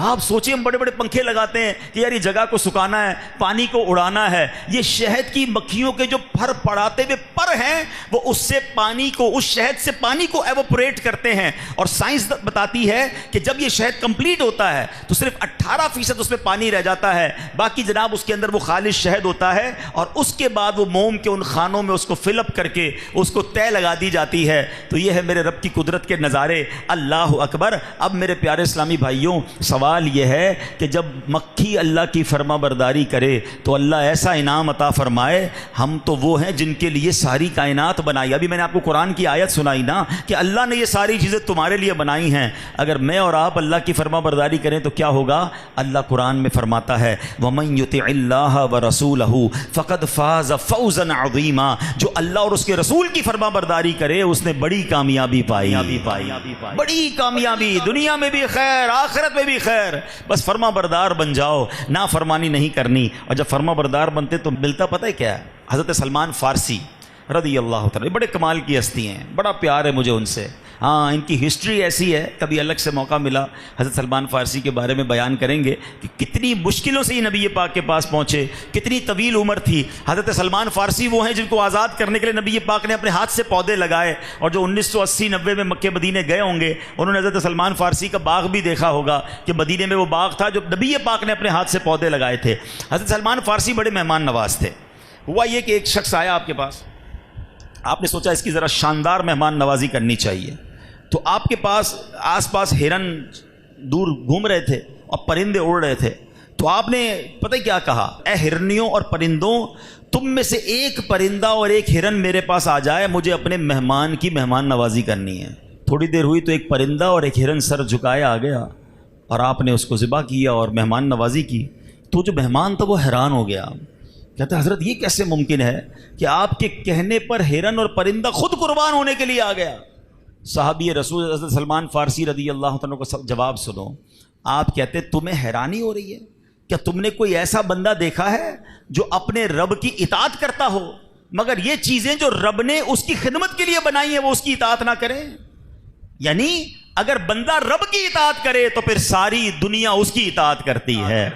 آپ سوچیں، ہم بڑے بڑے پنکھے لگاتے ہیں کہ یار یہ جگہ کو سکھانا ہے، پانی کو اڑانا ہے۔ یہ شہد کی مکھیوں کے جو پھر پڑاتے ہوئے پر ہیں وہ اس سے پانی کو، اس شہد سے پانی کو ایوپوریٹ کرتے ہیں، اور سائنس بتاتی ہے کہ جب یہ شہد کمپلیٹ ہوتا ہے تو صرف 18% اس میں پانی رہ جاتا ہے، باقی جناب اس کے اندر وہ خالص شہد ہوتا ہے، اور اس کے بعد وہ موم کے ان خانوں میں اس کو فل اپ کر کے اس کو تہ لگا دی جاتی ہے۔ تو یہ ہے میرے رب کی قدرت کے نظارے۔ اللہ اکبر۔ اب میرے پیارے اسلامی بھائیوں، سوال یہ ہے کہ جب مکھی اللہ کی فرما برداری کرے تو اللہ ایسا انعام عطا فرمائے۔ ہم تو وہ ہیں جن کے لیے ساری کائنات بنائی۔ ابھی میں نے آپ کو قرآن کی آیت سنائی نا کہ اللہ نے یہ ساری چیزیں تمہارے لیے بنائی ہیں۔ اگر میں اور آپ اللہ کی فرما برداری کریں تو کیا ہوگا؟ اللہ قرآن میں فرماتا ہے وَمَن يُطِعِ اللَّهَ وَرَسُولَهُ فَقَدْ فَازَ فَوْزًا عَظِيمًا۔ جو اللہ اور اس کے رسول کی فرما برداری کرے اس نے بڑی کامیابی پائی، بڑی کامیابی، دنیا میں بھی خیر، آخرت میں بھی خیر۔ بس فرما بردار بن جاؤ، نافرمانی نہیں کرنی۔ اور جب فرما بردار بنتے تو ملتا پتہ ہے کیا ہے؟ حضرت سلمان فارسی رضی اللہ تعالیٰ، بڑے کمال کی ہستی ہیں، بڑا پیار ہے مجھے ان سے۔ ہاں، ان کی ہسٹری ایسی ہے، کبھی الگ سے موقع ملا حضرت سلمان فارسی کے بارے میں بیان کریں گے کہ کتنی مشکلوں سے یہ نبی پاک کے پاس پہنچے، کتنی طویل عمر تھی۔ حضرت سلمان فارسی وہ ہیں جن کو آزاد کرنے کے لیے نبی پاک نے اپنے ہاتھ سے پودے لگائے، اور جو 1980-90 میں مکہ مدینے گئے ہوں گے انہوں نے حضرت سلمان فارسی کا باغ بھی دیکھا ہوگا کہ مدینے میں وہ باغ تھا جو نبی پاک نے اپنے ہاتھ سے پودے لگائے تھے۔ حضرت سلمان فارسی بڑے مہمان نواز تھے۔ ہوا یہ کہ ایک شخص آیا آپ کے پاس، آپ نے سوچا اس کی ذرا شاندار مہمان نوازی کرنی چاہیے، تو آپ کے پاس آس پاس ہرن دور گھوم رہے تھے اور پرندے اڑ رہے تھے، تو آپ نے پتہ کیا کہا؟ اے ہرنیوں اور پرندوں، تم میں سے ایک پرندہ اور ایک ہرن میرے پاس آ جائے، مجھے اپنے مہمان کی مہمان نوازی کرنی ہے۔ تھوڑی دیر ہوئی تو ایک پرندہ اور ایک ہرن سر جھکائے آ گیا، اور آپ نے اس کو ذبح کیا اور مہمان نوازی کی۔ تو جو مہمان تھا وہ حیران ہو گیا، کہتا حضرت یہ کیسے ممکن ہے کہ آپ کے کہنے پر ہرن اور پرندہ خود قربان ہونے کے لیے آ گیا؟ صحابی رسول حضرت سلمان فارسی رضی اللہ عنہ کو جواب سنو. آپ کہتے تمہیں حیرانی ہو رہی ہے؟ کیا تم نے کوئی ایسا بندہ دیکھا ہے جو اپنے رب کی اطاعت کرتا ہو مگر یہ چیزیں جو رب نے اس کی خدمت کے لیے بنائی ہیں وہ اس کی اطاعت نہ کرے؟ یعنی اگر بندہ رب کی اطاعت کرے تو پھر ساری دنیا اس کی اطاعت کرتی ہے.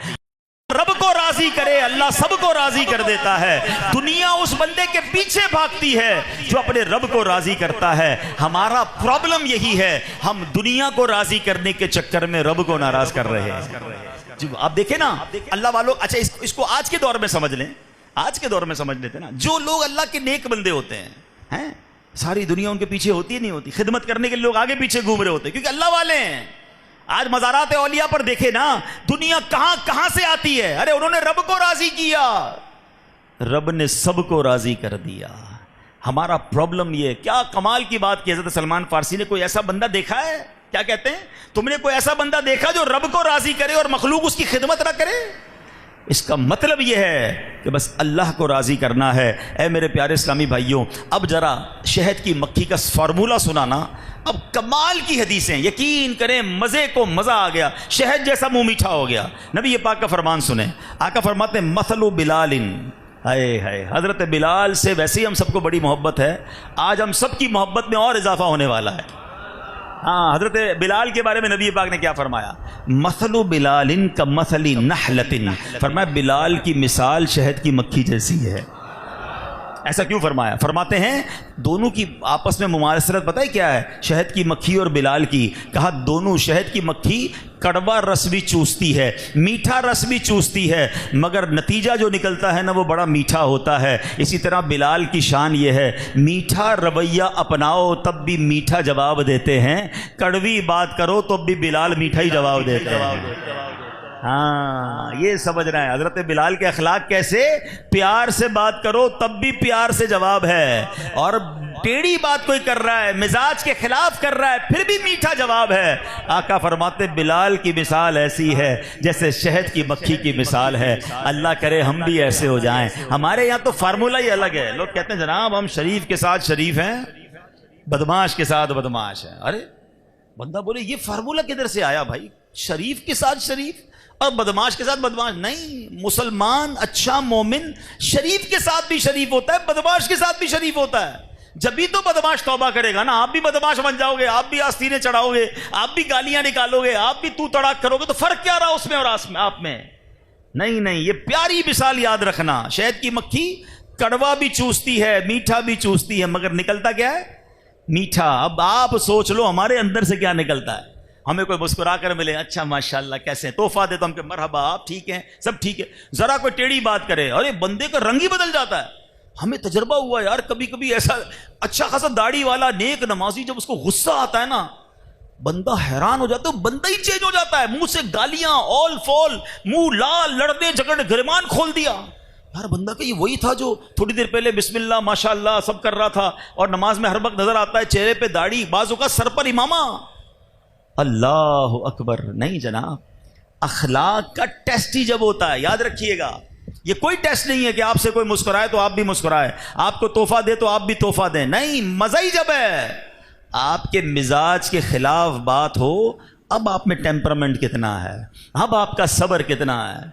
رب کو راضی کرے اللہ سب کو راضی کر دیتا ہے. دنیا اس بندے کے پیچھے بھاگتی ہے جو اپنے رب کو راضی کرتا ہے. ہمارا پرابلم یہی ہے, ہم دنیا کو راضی کرنے کے چکر میں رب کو ناراض کر رہے ہیں. جی آپ دیکھیں نا اللہ والوں, اچھا اس کو آج کے دور میں سمجھ لیں, آج کے دور میں سمجھ لیتے نا, جو لوگ اللہ کے نیک بندے ہوتے ہیں ساری دنیا ان کے پیچھے ہوتی ہے نہیں ہوتی, خدمت کرنے کے لوگ آگے پیچھے گھوم رہے ہوتے ہیں کیونکہ اللہ والے ہیں. آج مزارات اولیاء پر دیکھے نا دنیا کہاں کہاں سے آتی ہے, ارے انہوں نے رب کو راضی کیا, رب نے سب کو راضی کر دیا. ہمارا پرابلم یہ, کیا کمال کی بات کی حضرت سلمان فارسی نے, کوئی ایسا بندہ دیکھا ہے, کیا کہتے ہیں, تم نے کوئی ایسا بندہ دیکھا جو رب کو راضی کرے اور مخلوق اس کی خدمت نہ کرے؟ اس کا مطلب یہ ہے کہ بس اللہ کو راضی کرنا ہے. اے میرے پیارے اسلامی بھائیوں, اب ذرا شہد کی مکھی کا فارمولہ سنانا. اب کمال کی حدیثیں, یقین کریں مزے کو مزہ آ گیا, شہد جیسا منہ میٹھا ہو گیا. نبی پاک کا فرمان سنیں, آقا فرماتے ہیں مثل بلال, ہائے حضرت بلال سے ویسے ہی ہم سب کو بڑی محبت ہے, آج ہم سب کی محبت میں اور اضافہ ہونے والا ہے. ہاں, حضرت بلال کے بارے میں نبی پاک نے کیا فرمایا, مثل بلال کا مثل نحلۃ, فرمایا بلال کی مثال شہد کی مکھی جیسی ہے. ایسا کیوں فرمایا؟ فرماتے ہیں دونوں کی آپس میں مماثلت پتہ ہے کیا ہے, شہد کی مکھی اور بلال کی. کہا دونوں, شہد کی مکھی کڑوا رس بھی چوستی ہے, میٹھا رس بھی چوستی ہے, مگر نتیجہ جو نکلتا ہے نا وہ بڑا میٹھا ہوتا ہے. اسی طرح بلال کی شان یہ ہے, میٹھا رویہ اپناؤ تب بھی میٹھا جواب دیتے ہیں, کڑوی بات کرو تو بھی بلال میٹھا ہی جواب دیتے ہیں. ہاں, یہ سمجھ رہے ہیں حضرت بلال کے اخلاق کیسے, پیار سے بات کرو تب بھی پیار سے جواب ہے, اور ٹیڑھی بات کوئی کر رہا ہے, مزاج کے خلاف کر رہا ہے, پھر بھی میٹھا جواب ہے. آقا فرماتے بلال کی مثال ایسی ہے جیسے شہد کی مکھی کی مثال ہے. اللہ کرے ہم بھی ایسے ہو جائیں. ہمارے یہاں تو فارمولہ ہی الگ ہے, لوگ کہتے ہیں جناب ہم شریف کے ساتھ شریف ہیں, بدماش کے ساتھ بدماش ہیں. ارے بندہ بولے یہ فارمولہ کدھر سے آیا بھائی, شریف کے ساتھ شریف اور بدماش کے ساتھ بدماش نہیں. مسلمان اچھا مومن شریف کے ساتھ بھی شریف ہوتا ہے, بدماش کے ساتھ بھی شریف ہوتا ہے. جبھی تو بدماش توبہ کرے گا نا, آپ بھی بدماش بن جاؤ گے, آپ بھی آستینے چڑھاؤ گے, آپ بھی گالیاں نکالو گے, آپ بھی تو تڑاک کرو گے, تو فرق کیا رہا اس میں اور آپ میں؟ نہیں, یہ پیاری مثال یاد رکھنا. شہد کی مکھی کڑوا بھی چوستی ہے, میٹھا بھی چوستی ہے, مگر نکلتا کیا ہے؟ میٹھا. اب آپ سوچ لو ہمارے اندر سے کیا نکلتا ہے. ہمیں کوئی مسکرا کر ملے, اچھا ماشاءاللہ کیسے, تحفہ دے تو ہم کہ مرحبا آپ ٹھیک ہیں, سب ٹھیک ہے. ذرا کوئی ٹیڑھی بات کرے, ارے بندے کا رنگ ہی بدل جاتا ہے. ہمیں تجربہ ہوا یار, کبھی کبھی ایسا اچھا خاصا داڑھی والا نیک نمازی جب اس کو غصہ آتا ہے نا, بندہ حیران ہو جاتا ہے, بندہ ہی چینج ہو جاتا ہے. منہ سے گالیاں اول فول, منہ لال, لڑنے جھگڑنے, گریبان کھول دیا. یار بندہ کہ یہ وہی تھا جو تھوڑی دیر پہلے بسم اللہ ماشاءاللہ سب کر رہا تھا, اور نماز میں ہر وقت نظر آتا ہے چہرے پہ داڑھی, بازو کا سر پر امامہ. اللہ اکبر. نہیں جناب, اخلاق کا ٹیسٹ ہی جب ہوتا ہے, یاد رکھیے گا, یہ کوئی ٹیسٹ نہیں ہے کہ آپ سے کوئی مسکرائے تو آپ بھی مسکرائے, آپ کو تحفہ دے تو آپ بھی تحفہ دیں. نہیں, مزہ ہی جب ہے آپ کے مزاج کے خلاف بات ہو, اب آپ میں ٹیمپرامنٹ کتنا ہے, اب آپ کا صبر کتنا ہے.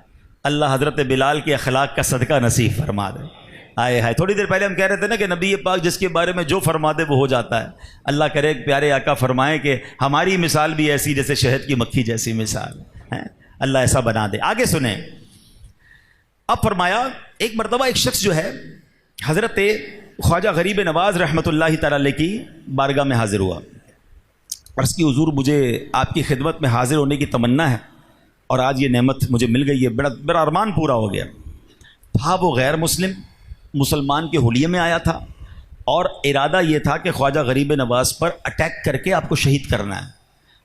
اللہ حضرت بلال کے اخلاق کا صدقہ نصیب فرما دے. آئے ہائے, تھوڑی دیر پہلے ہم کہہ رہے تھے نا کہ نبی پاک جس کے بارے میں جو فرما دے وہ ہو جاتا ہے. اللہ کرے پیارے آقا فرمائیں کہ ہماری مثال بھی ایسی جیسے شہد کی مکھی جیسی مثال ہے. اللہ ایسا بنا دے. آگے سنیں. اب فرمایا ایک مرتبہ ایک شخص جو ہے حضرت خواجہ غریب نواز رحمۃ اللہ تعالی علیہ کی بارگاہ میں حاضر ہوا. عرض کی حضور مجھے آپ کی خدمت میں حاضر ہونے کی تمنا ہے, اور آج یہ نعمت مجھے مل گئی ہے, بڑا ارمان پورا ہو گیا. تھا وہ غیر مسلمان کے حلیے میں آیا تھا, اور ارادہ یہ تھا کہ خواجہ غریب نواز پر اٹیک کر کے آپ کو شہید کرنا ہے.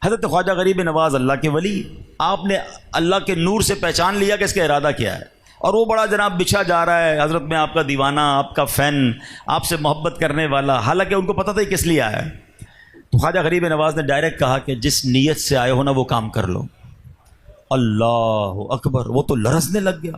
حضرت خواجہ غریب نواز اللہ کے ولی, آپ نے اللہ کے نور سے پہچان لیا کہ اس کا ارادہ کیا ہے, اور وہ بڑا جناب بچھا جا رہا ہے حضرت میں آپ کا دیوانہ, آپ کا فین, آپ سے محبت کرنے والا, حالانکہ ان کو پتہ تھا کس لیے آیا ہے. تو خواجہ غریب نواز نے ڈائریکٹ کہا کہ جس نیت سے آئے ہو نا وہ کام کر لو. اللہ اکبر. وہ تو لرزنے لگ گیا,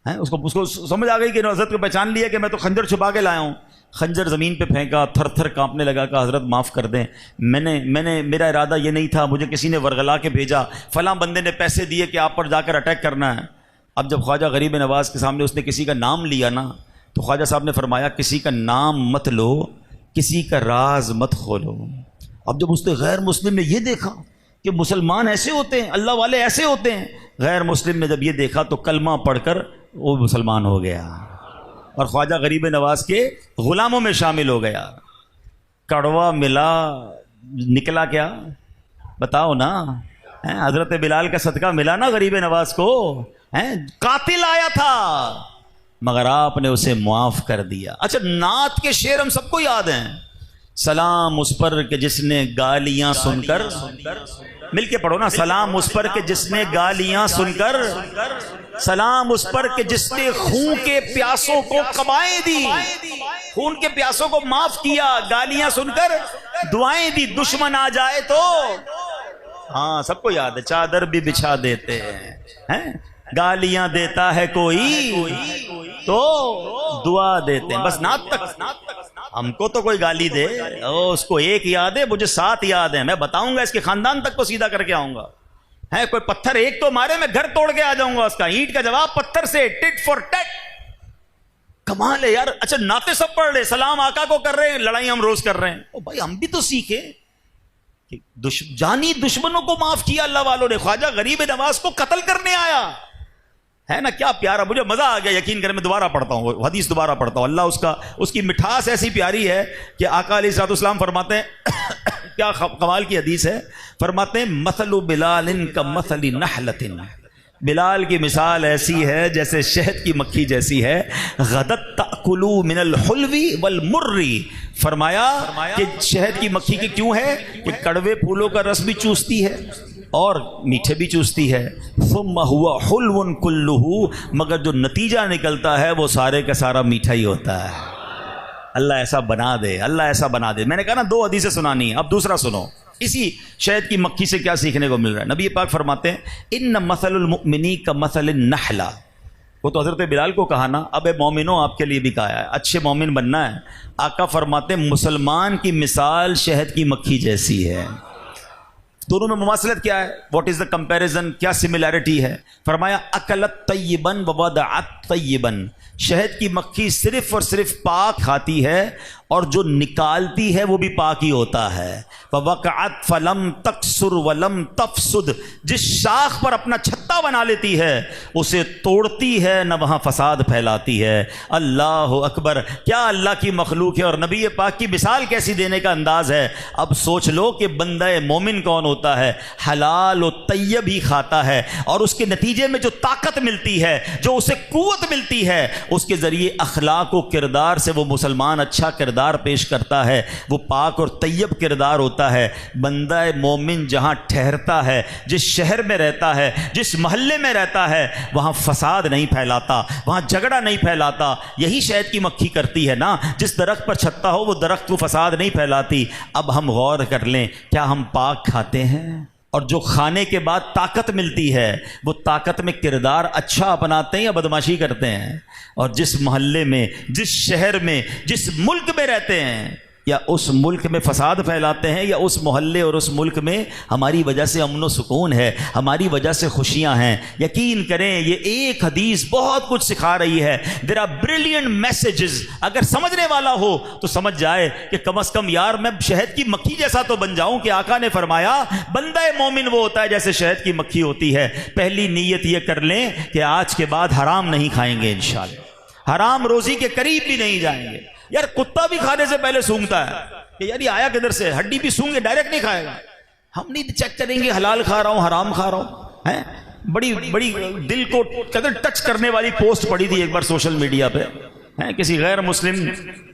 اس کو سمجھ آ گئی کہ حضرت کو پہچان لیا کہ میں تو خنجر چھپا کے لایا ہوں. خنجر زمین پہ پھینکا، تھر تھر کانپنے لگا، کہا حضرت معاف کر دیں، میرا ارادہ یہ نہیں تھا، مجھے کسی نے ورغلا کے بھیجا، فلاں بندے نے پیسے دیے کہ آپ پر جا کر اٹیک کرنا ہے۔ اب جب خواجہ غریب نواز کے سامنے اس نے کسی کا نام لیا نا، تو خواجہ صاحب نے فرمایا کسی کا نام مت لو، کسی کا راز مت کھولو۔ اب جب اس نے غیر مسلم نے یہ دیکھا کہ مسلمان ایسے ہوتے ہیں، اللہ والے ایسے ہوتے ہیں، غیر مسلم نے جب یہ دیکھا تو کلمہ پڑھ کر وہ مسلمان ہو گیا اور خواجہ غریب نواز کے غلاموں میں شامل ہو گیا۔ کڑوا ملا، نکلا کیا بتاؤ نا؟ حضرت بلال کا صدقہ ملا نا غریب نواز کو، قاتل آیا تھا مگر آپ نے اسے معاف کر دیا۔ اچھا، نعت کے شعر ہم سب کو یاد ہیں، سلام اس پر کہ جس نے گالیاں سن کر، مل کے پڑھو نا، سلام اس پر کہ جس نے گالیاں سن کر، سلام اس پر کہ جس نے خون کے پیاسوں کو قبائیں دی، خون کے پیاسوں کو معاف کیا، گالیاں سن کر دعائیں دی، دشمن آ جائے تو، ہاں سب کو یاد ہے، چادر بھی بچھا دیتے ہیں، گالیاں دیتا ہے کوئی تو دعا دیتے ہیں، بس نعت تک۔ ہم کو تو کوئی گالی دے، اس کو ایک یاد ہے، مجھے 7 یاد ہیں، میں بتاؤں گا اس کے خاندان تک کو سیدھا کر کے آؤں گا۔ ہے کوئی پتھر ایک تو مارے، میں گھر توڑ کے آ جاؤں گا اس کا، اینٹ کا جواب پتھر سے، ٹٹ فار ٹٹ۔ کمال ہے یار۔ اچھا، نعتیں سب پڑھ رہے، سلام آقا کو کر رہے ہیں، لڑائی ہم روز کر رہے ہیں۔ او بھائی، ہم بھی تو سیکھیں کہ جانی دشمنوں کو معاف کیا اللہ والوں نے، خواجہ غریب نواز کو قتل کرنے آیا ہے نا، کیا پیارا، مجھے مزہ آ گیا، یقین کریں میں دوبارہ پڑھتا ہوں، حدیث دوبارہ پڑھتا ہوں، اللہ اس کی مٹھاس ایسی پیاری ہے کہ آقا علیہ الصلوۃ والسلام فرماتے ہیں کیا کمال کی حدیث ہے، فرماتے ہیں مثل بلال کا مثل نحلۃ، بلال کی مثال ایسی ہے جیسے شہد کی مکھی جیسی ہے، غدت تأکلو من الحلو والمر، فرمایا کہ شہد کی مکھی کی کیوں ہے کہ کڑوے پھولوں کا رس بھی چوستی ہے اور میٹھے بھی چوستی ہے، ثم ہوا حلو کلہ، مگر جو نتیجہ نکلتا ہے وہ سارے کا سارا میٹھا ہی ہوتا ہے۔ اللہ ایسا بنا دے، اللہ ایسا بنا دے۔ میں نے کہا نا 2 حدیثیں سنانی ہیں، اب دوسرا سنو، اسی شہد کی مکھی سے کیا سیکھنے کو مل رہا ہے۔ نبی پاک فرماتے ہیں ان مثل المؤمنی کا مثل النحلہ، وہ تو حضرت بلال کو کہا نا، اب مومنوں آپ کے لیے بھی کہا ہے، اچھے مومن بننا ہے۔ آقا فرماتے ہیں مسلمان کی مثال شہد کی مکھی جیسی ہے۔ دونوں میں مماثلت کیا ہے؟ واٹ از دا کمپیریزن، کیا سملیرٹی ہے؟ فرمایا اکلت طیباً ووضعت طیباً، شہد کی مکھی صرف اور صرف پاک کھاتی ہے اور جو نکالتی ہے وہ بھی پاک ہی ہوتا ہے۔ فوقعت فلم تکسر ولم تفسد، جس شاخ پر اپنا چھتا بنا لیتی ہے اسے توڑتی ہے نہ وہاں فساد پھیلاتی ہے۔ اللہ اکبر، کیا اللہ کی مخلوق ہے، اور نبی پاک کی مثال کیسی دینے کا انداز ہے۔ اب سوچ لو کہ بندہ مومن کون ہوتا ہے، حلال و طیب ہی کھاتا ہے، اور اس کے نتیجے میں جو طاقت ملتی ہے، جو اسے قوت ملتی ہے، اس کے ذریعے اخلاق و کردار سے وہ مسلمان اچھا کردار پیش کرتا ہے، وہ پاک اور طیب کردار ہوتا ہے۔ بندہ مومن جہاں ٹھہرتا ہے، جس شہر میں رہتا ہے، جس محلے میں رہتا ہے، وہاں فساد نہیں پھیلاتا، وہاں جھگڑا نہیں پھیلاتا۔ یہی شہد کی مکھی کرتی ہے نا، جس درخت پر چھتا ہو وہ درخت کو فساد نہیں پھیلاتی۔ اب ہم غور کر لیں، کیا ہم پاک کھاتے ہیں؟ اور جو کھانے کے بعد طاقت ملتی ہے وہ طاقت میں کردار اچھا اپناتے ہیں یا بدماشی کرتے ہیں؟ اور جس محلے میں، جس شہر میں، جس ملک میں رہتے ہیں، یا اس ملک میں فساد پھیلاتے ہیں، یا اس محلے اور اس ملک میں ہماری وجہ سے امن و سکون ہے، ہماری وجہ سے خوشیاں ہیں۔ یقین کریں یہ ایک حدیث بہت کچھ سکھا رہی ہے۔ دیر آر بریلینٹ میسیجز، اگر سمجھنے والا ہو تو سمجھ جائے کہ کم از کم یار میں شہد کی مکھی جیسا تو بن جاؤں کہ آقا نے فرمایا بندہ مومن وہ ہوتا ہے جیسے شہد کی مکھی ہوتی ہے۔ پہلی نیت یہ کر لیں کہ آج کے بعد حرام نہیں کھائیں گے انشاءاللہ، حرام روزی کے قریب بھی نہیں جائیں گے۔ یار کتا بھی کھانے سے پہلے سونگتا ہے کہ یار یہ آیا کدھر سے، ہڈی بھی سونگے، ڈائریکٹ نہیں کھائے گا۔ ہم نہیں چیک کریں گے حلال کھا رہا ہوں حرام کھا رہا ہوں۔ ہیں بڑی بڑی دل کو قدر ٹچ کرنے والی پوسٹ پڑی تھی ایک بار سوشل میڈیا پہ، ہیں کسی غیر مسلم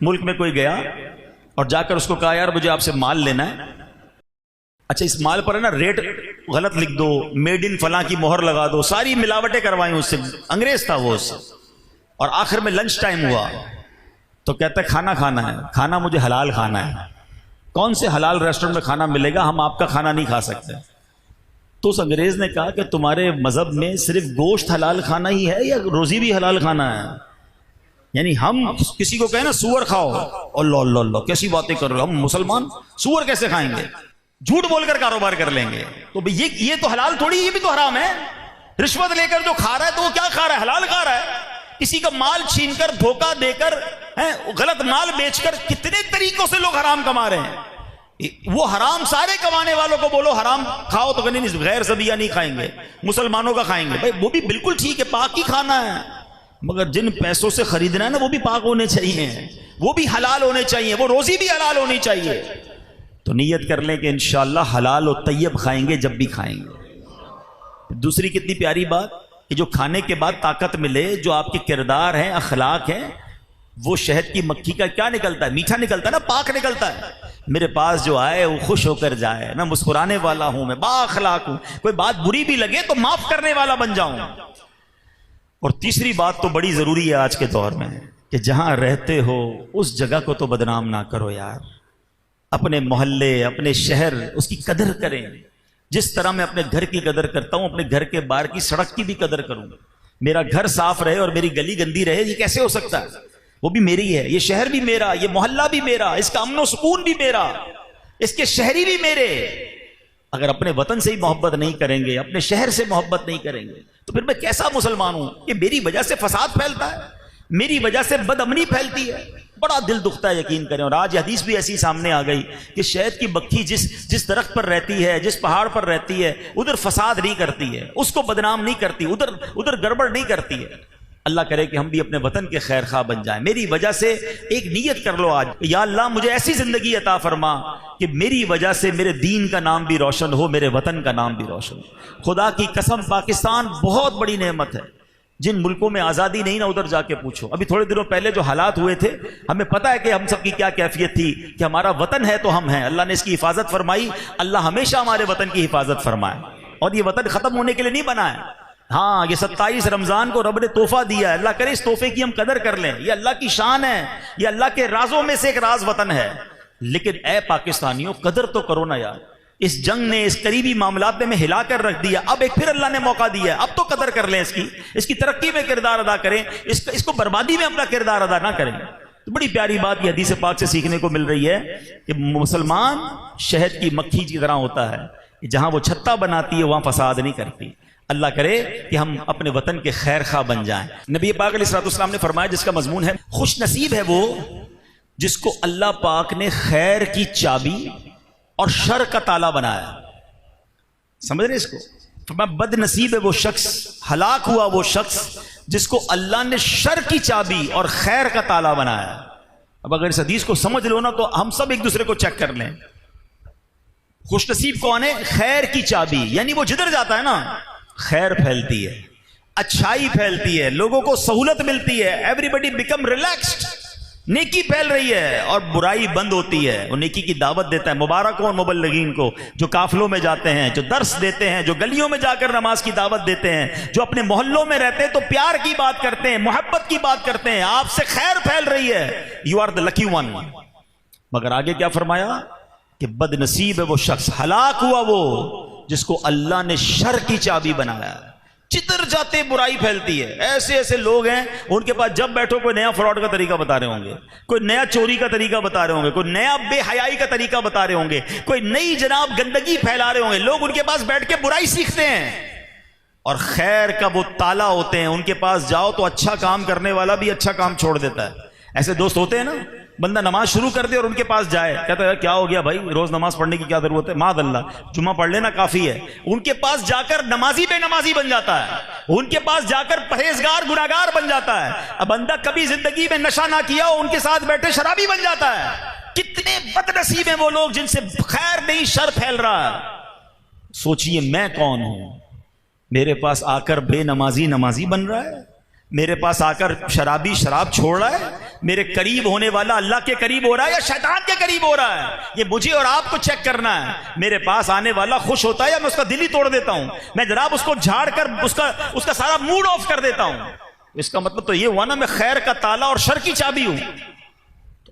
ملک میں کوئی گیا اور جا کر اس کو کہا یار مجھے آپ سے مال لینا ہے، اچھا اس مال پر ہے نا ریٹ غلط لکھ دو، میڈ ان فلاں کی مہر لگا دو، ساری ملاوٹیں کروائیں اس سے، انگریز تھا وہ اس سے۔ اور آخر میں لنچ ٹائم ہوا تو کہتا ہے کھانا کھانا ہے، کھانا مجھے حلال کھانا ہے۔ کون سے حلال ریسٹورنٹ میں کھانا ملے گا، ہم آپ کا کھانا نہیں کھا سکتے۔ تو اس انگریز نے کہا کہ تمہارے مذہب میں صرف گوشت حلال کھانا ہی ہے یا روزی بھی حلال کھانا ہے؟ یعنی ہم کسی کو کہیں نا سور کھاؤ، اللہ اللہ اللہ کیسی باتیں کر رہے ہو، ہم مسلمان سور کیسے کھائیں گے، جھوٹ بول کر کاروبار کر لیں گے. تو یہ تو حلال تھوڑی، یہ بھی تو حرام ہے. رشوت لے کر جو کھا رہا ہے تو وہ کیا کھا رہا ہے، حلال کھا رہا ہے. کسی کا مال چھین کر، دھوکہ دے کر، غلط مال بیچ کر کتنے طریقوں سے لوگ حرام کما رہے ہیں. وہ حرام سارے کمانے والوں کو بولو حرام کھاؤ تو نہیں، غیر ذبیحہ نہیں کھائیں گے، مسلمانوں کا کھائیں گے. بھائی وہ بھی بالکل ٹھیک ہے، پاک ہی کھانا ہے، مگر جن پیسوں سے خریدنا ہے نا وہ بھی پاک ہونے چاہیے، وہ بھی حلال ہونے چاہیے، وہ روزی بھی حلال ہونی چاہیے. تو نیت کر لیں کہ انشاءاللہ حلال و طیب کھائیں گے جب بھی کھائیں گے. دوسری کتنی پیاری بات کہ جو کھانے کے بعد طاقت ملے، جو آپ کے کردار ہیں، اخلاق ہیں، وہ شہد کی مکھی کا کیا نکلتا ہے، میٹھا نکلتا ہے نا، پاک نکلتا ہے. میرے پاس جو آئے وہ خوش ہو کر جائے، میں مسکرانے والا ہوں، میں با اخلاق ہوں، کوئی بات بری بھی لگے تو معاف کرنے والا بن جاؤں. اور تیسری بات تو بڑی ضروری ہے آج کے دور میں کہ جہاں رہتے ہو اس جگہ کو تو بدنام نہ کرو یار. اپنے محلے، اپنے شہر، اس کی قدر کریں. جس طرح میں اپنے گھر کی قدر کرتا ہوں، اپنے گھر کے باہر کی سڑک کی بھی قدر کروں. میرا گھر صاف رہے اور میری گلی گندی رہے، یہ کیسے ہو سکتا ہے؟ وہ بھی میری ہے، یہ شہر بھی میرا، یہ محلہ بھی میرا، اس کا امن و سکون بھی میرا، اس کے شہری بھی میرے. اگر اپنے وطن سے ہی محبت نہیں کریں گے، اپنے شہر سے محبت نہیں کریں گے تو پھر میں کیسا مسلمان ہوں؟ کہ میری وجہ سے فساد پھیلتا ہے، میری وجہ سے بد امنی پھیلتی ہے. بڑا دل دکھتا ہے، یقین کریں. اور آج حدیث بھی ایسی سامنے آ گئی کہ شہد کی مکھی جس درخت پر رہتی ہے، جس پہاڑ پر رہتی ہے، ادھر فساد نہیں کرتی ہے، اس کو بدنام نہیں کرتی، ادھر گڑبڑ نہیں کرتی ہے. اللہ کرے کہ ہم بھی اپنے وطن کے خیر خواہ بن جائیں. میری وجہ سے ایک نیت کر لو آج، یا اللہ مجھے ایسی زندگی عطا فرما کہ میری وجہ سے میرے دین کا نام بھی روشن ہو، میرے وطن کا نام بھی روشن ہو. خدا کی قسم پاکستان بہت بڑی نعمت ہے. جن ملکوں میں آزادی نہیں نا ادھر جا کے پوچھو. ابھی تھوڑے دنوں پہلے جو حالات ہوئے تھے، ہمیں پتہ ہے کہ ہم سب کی کیا کیفیت تھی، کہ ہمارا وطن ہے تو ہم ہیں. اللہ نے اس کی حفاظت فرمائی. اللہ ہمیشہ ہمارے وطن کی حفاظت فرمائے. اور یہ وطن ختم ہونے کے لیے نہیں بنا ہے. ہاں یہ 27 رمضان کو رب نے تحفہ دیا ہے، اللہ کرے اس تحفے کی ہم قدر کر لیں. یہ اللہ کی شان ہے، یہ اللہ کے رازوں میں سے ایک راز وطن ہے. لیکن اے پاکستانیوں قدر تو کرو نا یار. اس جنگ نے، اس قریبی معاملات نے ہمیں ہلا کر رکھ دیا. اب ایک پھر اللہ نے موقع دیا ہے، اب تو قدر کر لیں اس کی ترقی میں کردار ادا کریں، اس کو بربادی میں اپنا کردار ادا نہ کریں. تو بڑی پیاری بات یہ حدیث پاک سے سیکھنے کو مل رہی ہے کہ مسلمان شہد کی مکھی کی طرح ہوتا ہے، جہاں وہ چھتا بناتی ہے وہاں فساد نہیں کرتی. اللہ کرے کہ ہم اپنے وطن کے خیر خواہ بن جائیں. نبی پاک علیہ الصلوۃ والسلام نے فرمایا، جس کا مضمون ہے خوش نصیب ہے وہ جس کو اللہ پاک نے خیر کی چابی اور شر کا تالا بنایا. سمجھ رہے اس کو؟ فرمایا بد نصیب ہے وہ شخص، ہلاک ہوا وہ شخص جس کو اللہ نے شر کی چابی اور خیر کا تالا بنایا. اب اگر اس حدیث کو سمجھ لو نا تو ہم سب ایک دوسرے کو چیک کر لیں. خوش نصیب کون ہے؟ خیر کی چابی، یعنی وہ جدھر جاتا ہے نا خیر پھیلتی ہے، اچھائی پھیلتی ہے، لوگوں کو سہولت ملتی ہے، ایوری بڈی بیکم ریلیکسڈ، نیکی پھیل رہی ہے اور برائی بند ہوتی ہے. وہ نیکی کی دعوت دیتا ہے. مبارک ہو مبلغین کو جو قافلوں میں جاتے ہیں، جو درس دیتے ہیں، جو گلیوں میں جا کر نماز کی دعوت دیتے ہیں، جو اپنے محلوں میں رہتے ہیں تو پیار کی بات کرتے ہیں، محبت کی بات کرتے ہیں. آپ سے خیر پھیل رہی ہے، you are the lucky one. مگر آگے کیا فرمایا کہ بد نصیب ہے وہ شخص، ہلاک ہوا وہ جس کو اللہ نے شر کی چابی بنایا. جدھر جاتے برائی پھیلتی ہے. ایسے ایسے لوگ ہیں ان کے پاس جب بیٹھو کوئی نیا فراڈ کا طریقہ بتا رہے ہوں گے، کوئی نیا چوری کا طریقہ بتا رہے ہوں گے، کوئی نیا بے حیائی کا طریقہ بتا رہے ہوں گے، کوئی نئی جناب گندگی پھیلا رہے ہوں گے. لوگ ان کے پاس بیٹھ کے برائی سیکھتے ہیں اور خیر کا وہ تالا ہوتے ہیں. ان کے پاس جاؤ تو اچھا کام کرنے والا بھی اچھا کام چھوڑ دیتا ہے. ایسے دوست ہوتے ہیں نا، بندہ نماز شروع کر دے اور ان کے پاس جائے، کہتا ہے کیا ہو گیا بھائی، روز نماز پڑھنے کی کیا ضرورت ہے، معاذ اللہ جمعہ پڑھ لینا کافی ہے. ان کے پاس جا کر نمازی بے نمازی بن جاتا ہے، ان کے پاس جا کر پرہیزگار گناہگار بن جاتا ہے. اب بندہ کبھی زندگی میں نشہ نہ کیا ہو، ان کے ساتھ بیٹھے شرابی بن جاتا ہے. کتنے بد نصیب ہیں وہ لوگ جن سے خیر نہیں شر پھیل رہا ہے. سوچئے میں کون ہوں؟ میرے پاس آ کر بے نمازی نمازی بن رہا ہے، میرے پاس آ کر شرابی شراب چھوڑ رہا ہے، میرے قریب ہونے والا اللہ کے قریب ہو رہا ہے یا شیطان کے قریب ہو رہا ہے. یہ مجھے اور آپ کو چیک کرنا ہے. میرے پاس آنے والا خوش ہوتا ہے یا میں اس کا دل ہی توڑ دیتا ہوں، میں جناب اس کو جھاڑ کر اس کا سارا موڈ آف کر دیتا ہوں. اس کا مطلب تو یہ ہوا نا میں خیر کا تالا اور شر کی چابی ہوں.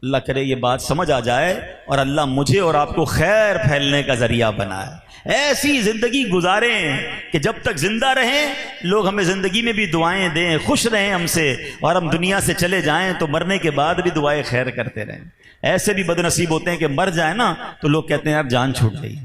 اللہ کرے یہ بات سمجھ آ جائے اور اللہ مجھے اور آپ کو خیر پھیلنے کا ذریعہ بنائے. ایسی زندگی گزاریں کہ جب تک زندہ رہیں لوگ ہمیں زندگی میں بھی دعائیں دیں، خوش رہیں ہم سے، اور ہم دنیا سے چلے جائیں تو مرنے کے بعد بھی دعائیں خیر کرتے رہیں. ایسے بھی بد نصیب ہوتے ہیں کہ مر جائیں نا تو لوگ کہتے ہیں یار جان چھوٹ گئی.